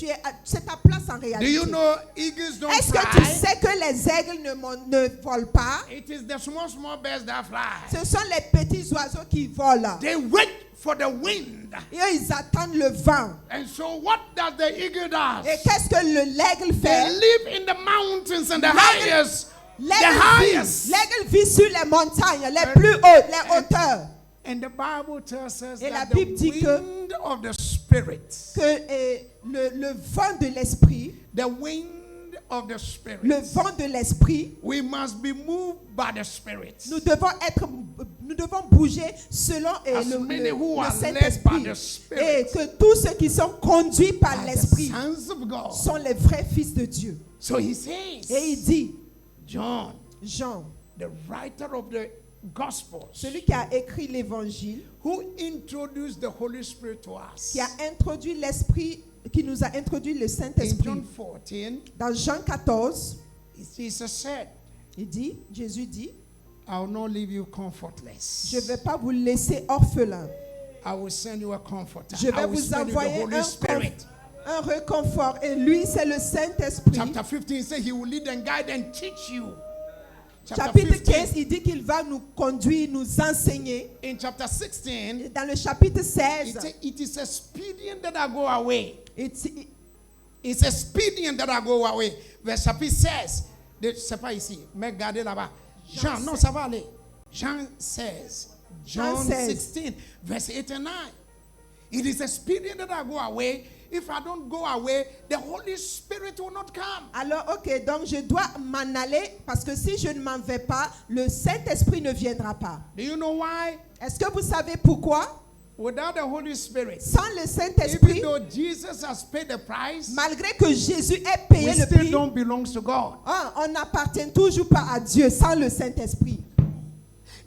C'est ta place en Do réalité. you know eagles don't Est-ce que tu fly? sais que les aigles ne volent pas? It is the small birds that fly. Ce sont les petits oiseaux qui volent. They wait for the wind. Et eux, ils attendent le vent. And so what does the eagle do? Et qu'est-ce que l'aigle They fait? live in the mountains and the L'aigle- highest. The L'aigle highest. vit sur les montagnes, les plus hautes, les hauteurs. And the Bible tells us Et la that the Bible dit que- wind of the Spirit, Que le vent de l'esprit, the wind of the Spirit, le vent de l'esprit, we must be moved by the Spirit. nous devons bouger selon As many who le are led Saint-Esprit. by the Spirit Et que tous ceux qui sont conduits par are the l'esprit sons of God. sont les vrais fils de Dieu. So he says, Et il dit, John, Jean, the writer of the Gospels, celui qui a écrit l'évangile, who introduced the Holy Spirit to us. qui a introduit l'esprit, qui nous a introduit le In Saint-Esprit. John 14, Dans Jean 14, Jesus said, Jésus dit, I will not leave you comfortless. je ne vais pas vous laisser orphelins. I will send you a comforter. Je I vais will vous send you the envoyer Holy Spirit. un réconfort. Et lui, c'est le Saint-Esprit. Chapter 15 says he will lead and guide and teach you. Chapitre 15, il dit qu'il va nous conduire, nous enseigner. In chapter 16, Et dans le chapitre 16, it is expedient that I go away. it's- It's expedient that I go away. Verse chapitre 16. C'est pas ici. Mais regardez là-bas. Jean, non, ça va aller. Jean 16. John 16, verse 8 and 9. It is expedient that I go away. If I don't go away, the Holy Spirit will not come. Alors, ok, donc je dois m'en aller parce que si je ne m'en vais pas, le Saint-Esprit ne viendra pas. Do you know why? Est-ce que vous savez pourquoi? Without the Holy Spirit, Sans le even Saint-Esprit, though Jesus has paid the price, malgré que Jésus ait payé we le still prix, don't belong to God. on n'appartient toujours pas à Dieu sans le Saint-Esprit.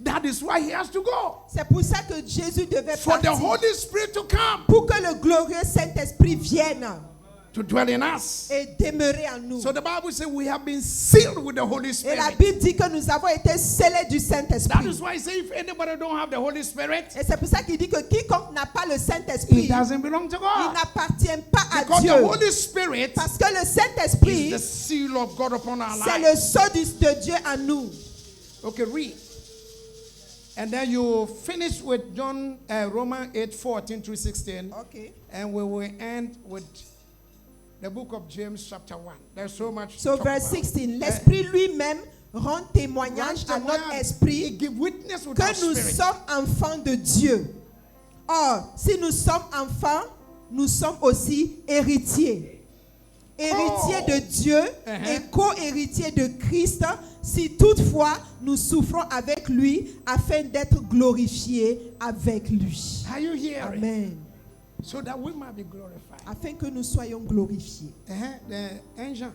That is why he has to go. C'est pour ça que Jésus devait For the partir. Holy Spirit to come Pour que le glorieux Saint-Esprit vienne to dwell in us. et demeurer en nous. So the Bible says we have been sealed with the Holy Et la Spirit. Bible dit que nous avons été scellés du That Saint-Esprit. is why I say if anybody don't have the Holy Spirit, Et c'est pour ça qu'il dit que quiconque n'a pas le it Saint-Esprit, doesn't belong to il God. n'appartient pas à Because Dieu. the Holy Spirit Parce que le is Saint-Esprit, the seal of God upon our c'est lives. le sceau de Dieu en nous. Okay, read. And then you finish with Romans 8:14 through 16. Okay. And we will end with the book of James chapter 1. There's so much So to talk verse about. 16, l'Esprit lui-même rend témoignage à notre He esprit give witness with our que nous spirit. sommes enfants de Dieu. Or, si nous sommes enfants, nous sommes aussi héritiers. Héritiers de Dieu et co-héritiers de Christ, si toutefois nous souffrons avec lui afin d'être glorifiés avec lui. Are you hearing? Amen. so that we might be glorified. afin que nous soyons glorifiés. Un Jean.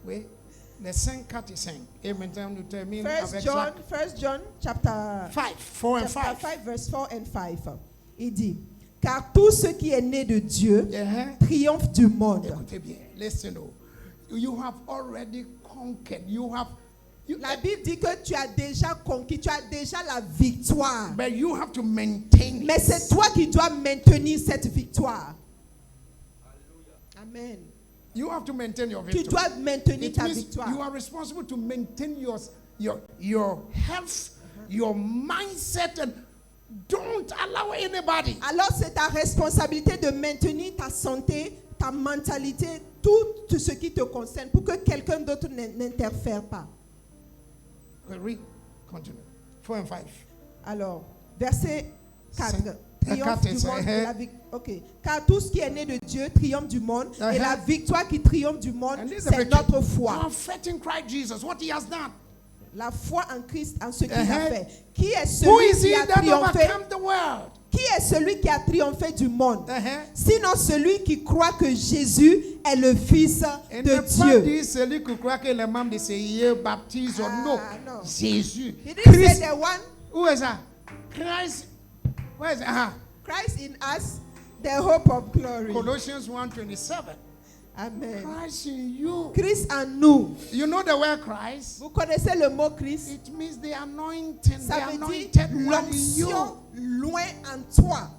Oui. Les 5, 4 et 5. Et maintenant, nous terminons avec Jacques. 1 John chapter 5, 4 and 5. 5 verse 4 and 5. Il dit, car tout ce qui est né de Dieu triomphe du monde. Écoutez bien, listen. You have already conquered. La Bible dit que tu as déjà conquis, tu as déjà la victoire. But you have to maintain it. Mais c'est toi qui dois maintenir cette victoire. Amen. You have to maintain your Tu victory. dois maintenir It ta means victoire. you are responsible to maintain your health, your mindset, and don't allow anybody. Alors c'est ta responsabilité de maintenir ta santé, ta mentalité, tout ce qui te concerne pour que quelqu'un d'autre n'interfère pas. Read, continue. 4 and 5. Alors, verset 4. Triomphe 4 du et monde cinq. et la victoire. Ok. Car tout ce qui est né de Dieu triomphe du monde et la victoire qui triomphe du monde, And this is the c'est victory. notre foi. Our faith in Christ Jesus, what he has done. La foi en Christ, en ce qu'il a fait. Qui est Who celui is he qui a that triomphé? overcome the world? Qui est celui qui a triomphé du monde? Sinon celui qui croit que Jésus est le Fils Et de ne pas Dieu. dire celui qui croit que les membres de CIE baptisent ou non. non. Jésus. He didn't Christ. say the one, Who is that? Christ. Where is it? Christ in us, the hope of glory. Colossians 1:27. Amen. Christ in you. Christ en nous. You know the word Christ? Vous connaissez le mot Christ? It means the anointing, Ça the veut dire anointed one in you. l'onction loin en toi.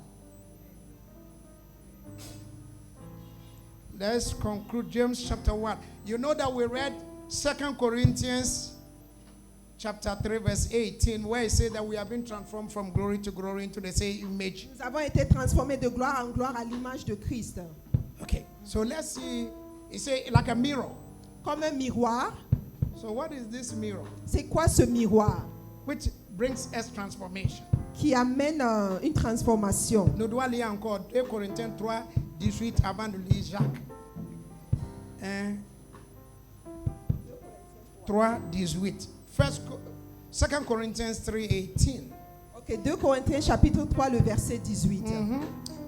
Let's conclude James chapter 1. You know that we read 2 Corinthians chapter 3 verse 18 where it says that we have been transformed from glory to glory into the same image. Nous avons été transformés de gloire en gloire à l'image de Christ. Okay, so let's see. It says like a mirror. Comme un miroir. So what is this mirror? C'est quoi ce miroir Which brings us transformation. qui amène une transformation? Nous devons lire encore 2 Corinthiens 3, 18 avant de lire Jacques. 3, 18. 2 Corinthians 3, 18. Ok, 2 Corinthiens chapitre 3, le verset 18.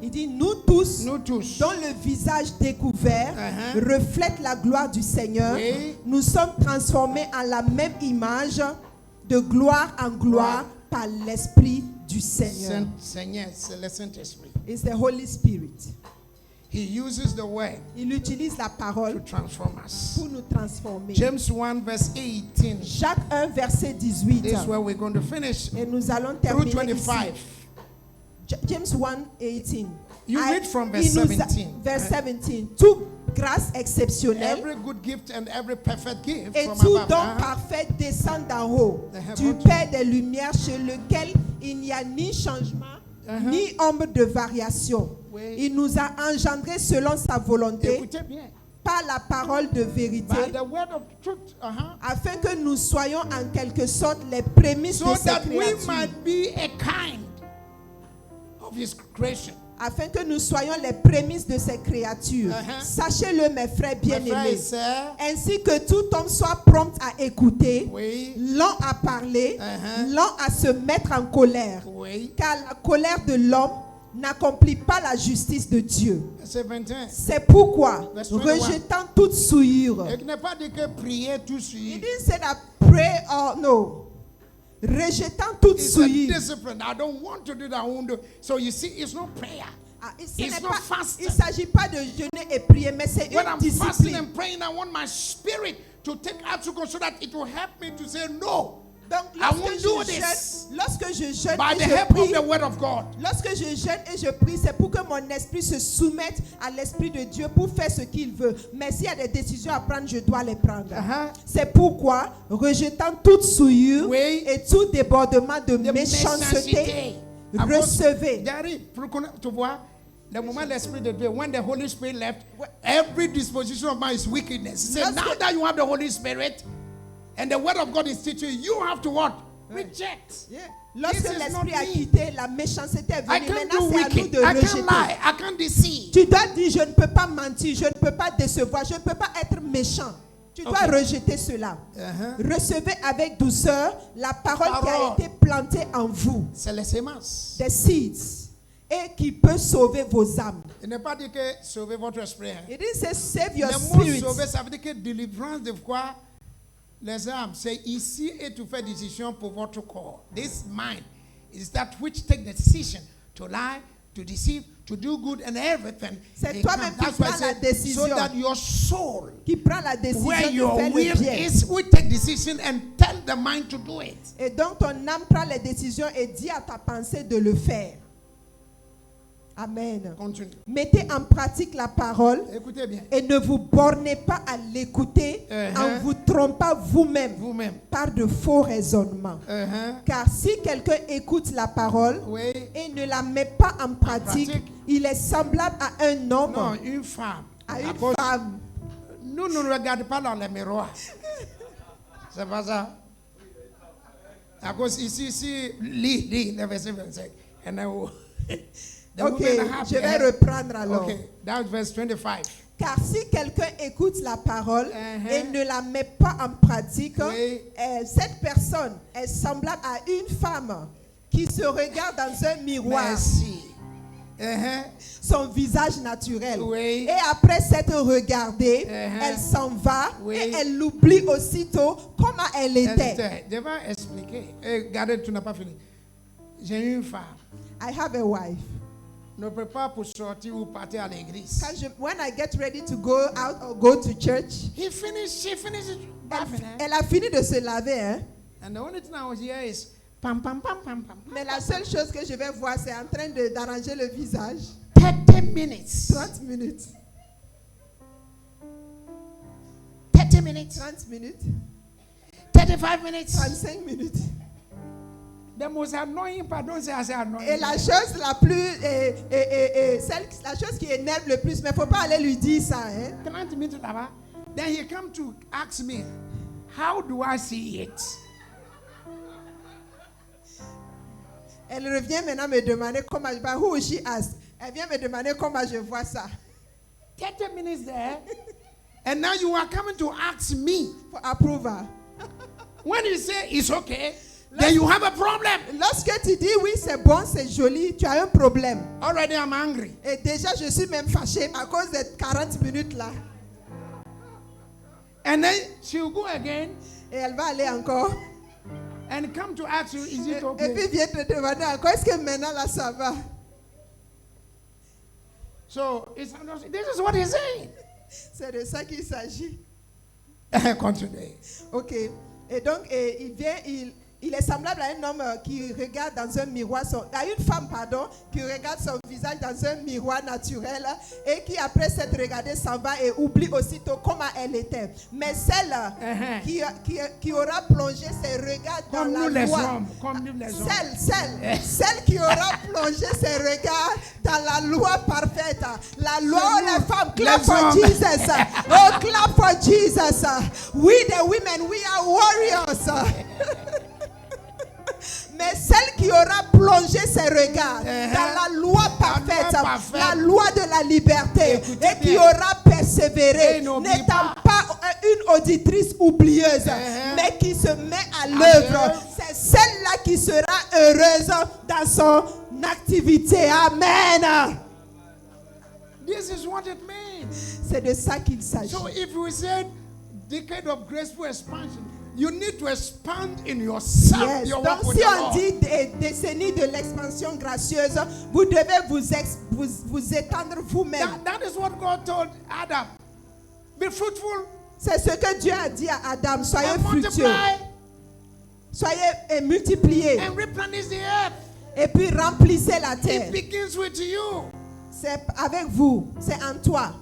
Il dit, nous tous, Nous tous. dont le visage découvert reflète la gloire du Seigneur, Oui. nous sommes transformés en la même image de gloire en gloire par l'Esprit du Seigneur. Seigneur, c'est le Saint-Esprit. It's the Holy Spirit. He uses the word Il utilise la to parole transform us. pour nous transformer. James 1 verse 18. Jacques 1, verset 18. This is where we're going to finish. Et nous allons Through terminer 25. ici. James 1, 18. You read from verse il nous a- 17. Verse 17. Toute grâce exceptionnelle Every good gift and every perfect gift et from tout above. don parfait descend d'en haut, The heaven. du Père des Lumières, chez lequel il n'y a ni changement, ni ombre de variation. Oui. Il nous a engendrés selon sa volonté, Écoutez bien. par la parole de vérité, By the word of truth. afin que nous soyons en quelque sorte les prémices So de ses that we créatures. might be a kind of his creation. Afin que nous soyons les prémices de ses créatures. Sachez-le, mes frères Mes frères et bien-aimés, sœurs, ainsi que tout homme soit prompt à écouter, oui, lent à parler, lent à se mettre en colère. oui. Car la colère de l'homme n'accomplit pas la justice de Dieu. Verset 21. C'est pourquoi, Verse 21. rejetant toute souillure, Et n'est pas dit que prier tout he suit. didn't say that pray or no. Rejetant toute It's a souillure. discipline. I don't want to do that. I won't do. So you see, it's not prayer. Ah, ce It's n'est not pas- fasting. il ne s'agit pas de jeûner et prier, mais c'est When une I'm fasting discipline. and praying, I want my spirit to take action so that it will help me to say no. Donc, I won't do lorsque this. je jeûne By et the je help of prie, the word of God. lorsque je jeûne et je prie, c'est pour que mon esprit se soumette à l'esprit de Dieu pour faire ce qu'il veut. Mais s'il y a des décisions à prendre, je dois les prendre. C'est pourquoi, rejetant toute souillure Oui. et tout débordement de The méchanceté, À cause- recevez. Daddy, tu vois, le moment l'esprit de Dieu, when the Holy Spirit left, every disposition of mine is wickedness. He said, now that you have the Holy Spirit and the word of God is teaching you, you have to what? Reject. Lorsque This is l'esprit not a me. quitté, la méchanceté est I venue. can't Maintenant, do c'est à nous wicked. de I can't rejeter. lie. I can't deceive. Tu dois dire, je ne peux pas mentir, je ne peux pas décevoir, je ne peux pas être méchant. Tu dois rejeter cela. Recevez avec douceur la parole qui a Parole. été plantée en vous. C'est les semences. Des seeds. et qui peut sauver vos âmes. Il n'est pas dit que sauver votre esprit. Hein. It didn't say save your Le mot spirit. sauver, ça veut dire que délivrance de quoi? Les âmes. C'est ici et tu fais décision pour votre corps. This mind is that which take the decision to lie, to deceive, to do good and everything. C'est They toi-même come. qui That's why I prends la said, décision. so that your soul, Qui prend la décision where de your faire will le bien. is, we take decision and tell the mind to do it. Et donc ton âme prend les décisions et dit à ta pensée de le faire. Amen. Continue. Mettez en pratique la parole Écoutez bien. et ne vous bornez pas à l'écouter en vous trompant vous-même Vous-même. par de faux raisonnements. Car si quelqu'un écoute la parole Oui. et ne la met pas en pratique, pratique. il est semblable à un homme, Non, une femme. à une À cause- femme. Nous ne regardons pas dans les miroirs. C'est pas ça. À cause ici, lis le verset 25. And I will, the Ok, woman happy, je vais reprendre alors. Okay, that's verse 25. Car si quelqu'un écoute la parole et Uh-huh. ne la met pas en pratique, Oui. cette personne est semblable à une femme qui se regarde dans un miroir, Merci. son visage naturel. Oui. Et après s'être regardée, Uh-huh. elle s'en va Oui. et elle l'oublie aussitôt comment elle était. Je vais expliquer. Regardez, tu n'as pas fini. J'ai une femme. I have a wife. Ne prépare pour sortir ou partir à l'église. When I get ready to go out or go to church, She finished bathing. elle a fini de se laver, hein? And the only thing I was here is pam pam pam pam pam. Mais la seule chose que je vais voir, c'est en train d'arranger le visage. 30 minutes. 30 minutes. 30 minutes. 30 minutes. 35 minutes. 35 minutes. The most annoying part, don't say I say annoying. Et la chose la plus, la chose qui énerve le plus, mais il ne faut pas aller lui dire ça, hein? 30 minutes là-bas. Then he come to ask me, how do I see it? Elle revient maintenant me demander comment je vois. Who she asked? Elle vient me demander comment je vois ça. 30 minutes there. And now you are coming to ask me. For approval. When you say it's okay, then you have a problem. Lorsque tu dis oui, c'est bon, c'est joli, tu as un problème. Already I'm angry. Et déjà, je suis même fâchée à cause des 40 minutes là. And then she'll go again Et elle va aller encore. and come to ask you, is it Et okay? puis vient te demander encore, est-ce que maintenant là ça va? So this is what he's saying. C'est de ça qu'il s'agit. Continue. Ok. Et donc, il vient, il est semblable à un homme qui regarde dans un miroir, à une femme, pardon, qui regarde son visage dans un miroir naturel et qui, après s'être regardée, s'en va et oublie aussitôt comment elle était. Mais celle qui aura plongé ses regards dans Comme la nous les loi, hommes, comme nous les hommes. celle qui aura plongé ses regards dans la loi parfaite, la loi les femmes, clap Les for hommes. Jesus. Oh, clap for Jesus. We the women, we are warriors. Mais celle qui aura plongé ses regards dans la loi parfaite, la loi de la liberté, et qui aura persévéré, n'étant pas une auditrice oublieuse, mais qui se met à l'œuvre, c'est celle-là qui sera heureuse dans son activité. Amen. This is what it means. C'est de ça qu'il s'agit. So if we said decade of graceful expansion, you need to expand in yourself. Yes. Your Donc work with si the on Lord. dit décennie de l'expansion gracieuse, vous devez vous étendre vous-même. That is what God told Adam. Be fruitful C'est ce que Dieu a dit à Adam. Soyez and fructueux. multiply Soyez et multipliez. and replenish the earth. Et puis remplissez la terre. It begins with you. C'est avec vous. C'est en toi.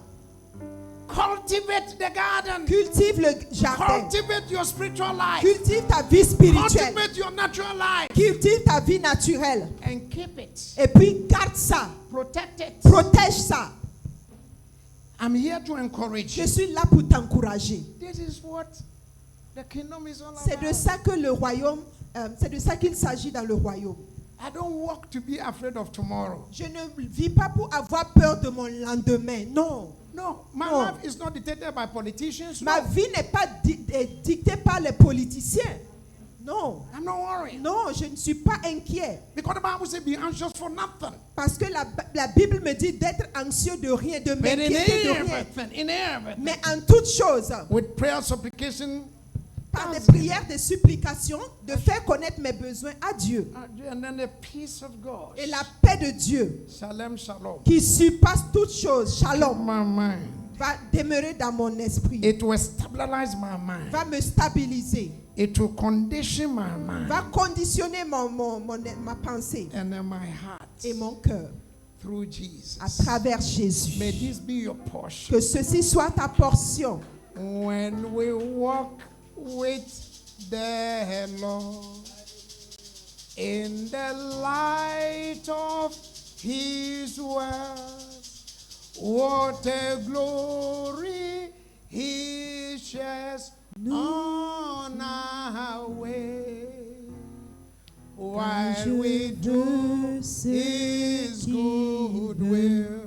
Cultivate the garden. Cultive le jardin. Cultivate your spiritual life. Cultive ta vie spirituelle. Cultivate your natural life. Cultive ta vie naturelle. And keep it. Et puis garde ça. Protect it. Protège ça. I'm here to encourage Je you. suis là pour t'encourager. This is what the kingdom is all C'est de about. ça que le royaume, c'est de ça qu'il s'agit dans le royaume. I don't walk to be afraid of tomorrow. Je ne vis pas pour avoir peur de mon lendemain. Non. No, my No. life is not dictated by politicians. Ma No. vie n'est pas dictée par les politiciens. Non, I'm not worried. non, je ne suis pas inquiet. Because the Bible says, be anxious for nothing. Parce que la Bible me dit d'être anxieux de rien, de But in m'inquiéter de rien. everything, Mais en toute chose, with prayer, supplication, par des prières, des supplications, de faire connaître mes besoins à Dieu. and then the peace of God. Et la paix de Dieu, Shalom, shalom. qui surpasse toute chose, shalom, My mind. va demeurer dans mon esprit, It will stabilize my mind. va me stabiliser, It will condition my mind va conditionner ma pensée and then my heart et mon cœur through Jesus. à travers Jésus. May this be your portion. Que ceci soit ta portion. When we walk with the Lord in the light of His words, what a glory He shares on our way. While we do His good will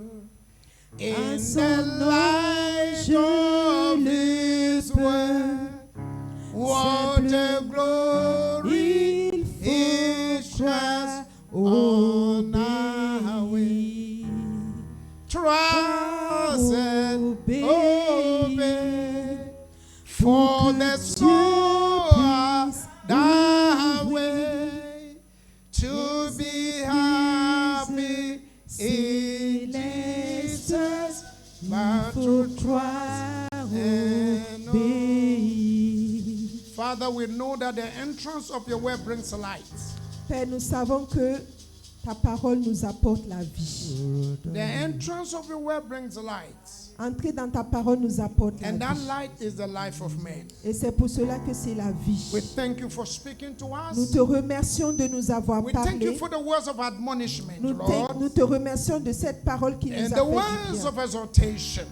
in the light of His word, what a glory He shares on our way. Trust and obey, for there's no other way to be happy in Jesus, but to trust and obey. Father, we know that the entrance of your word brings light. Père, nous savons que ta parole nous apporte la vie. The entrance of your word brings light. Entrer dans ta parole nous apporte la And that vie. light is the life of man. Et c'est pour cela que c'est la We vie. thank you for speaking to Nous us. te remercions de nous avoir We thank you parlé. for the words of admonishment, Nous Lord, te remercions de cette parole qui nous and a the fait words du bien. of exhortation,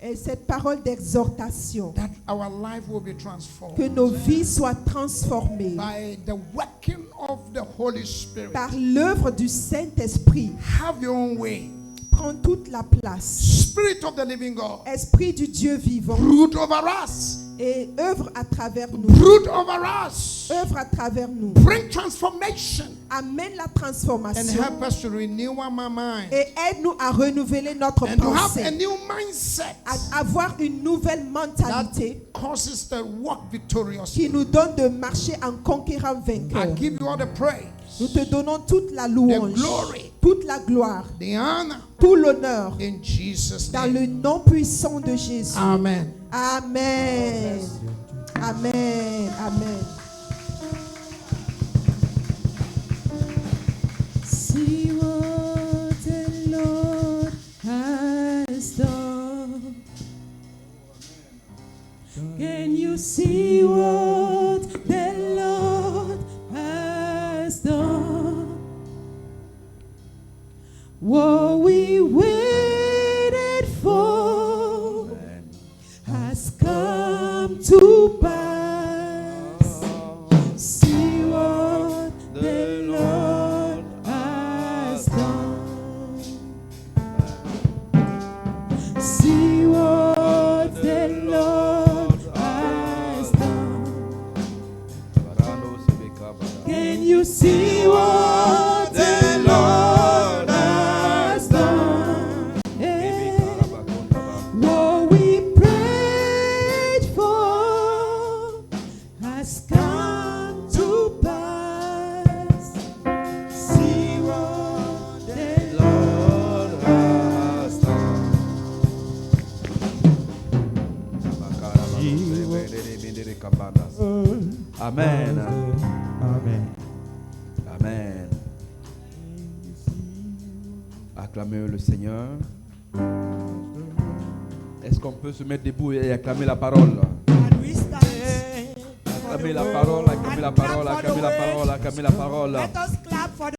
Et cette parole d'exhortation. that our life will be transformed Que nos vies soient transformées by the working of the Holy Spirit. par l'œuvre du Saint-Esprit. Have your own way. Prends toute la place. Spirit of the living God, Esprit du Dieu vivant. brood over us. Et œuvre à travers nous. Brood over us. Œuvre à travers nous. Bring transformation Amène la and transformation. help us to renew our mind Et aide-nous à renouveler notre and to have a pensée. new mindset À avoir une nouvelle mentalité that causes us to walk victoriously. qui nous donne de marcher en conquérant I vainqueur. give you all the praise, Nous te donnons toute la louange, the glory, toute la gloire, the honor tout l'honneur in Jesus' dans name. le nom puissant de Jésus. Amen. Amen. Amen. Amen. See what the Lord has done. Can you see what the Lord has done? What we waited for has come to pass. See what the Lord has done. See what the Lord has done. Can you see what the Lord has done? Yeah. What we prayed for has come to pass. See what the Lord has done. Amen. Amen. Amen. Acclamez le Seigneur. Est-ce qu'on peut se mettre debout et acclamer la parole? We stand. Acclamer la parole, acclamer la parole, acclamer la parole, acclamer la parole. Let us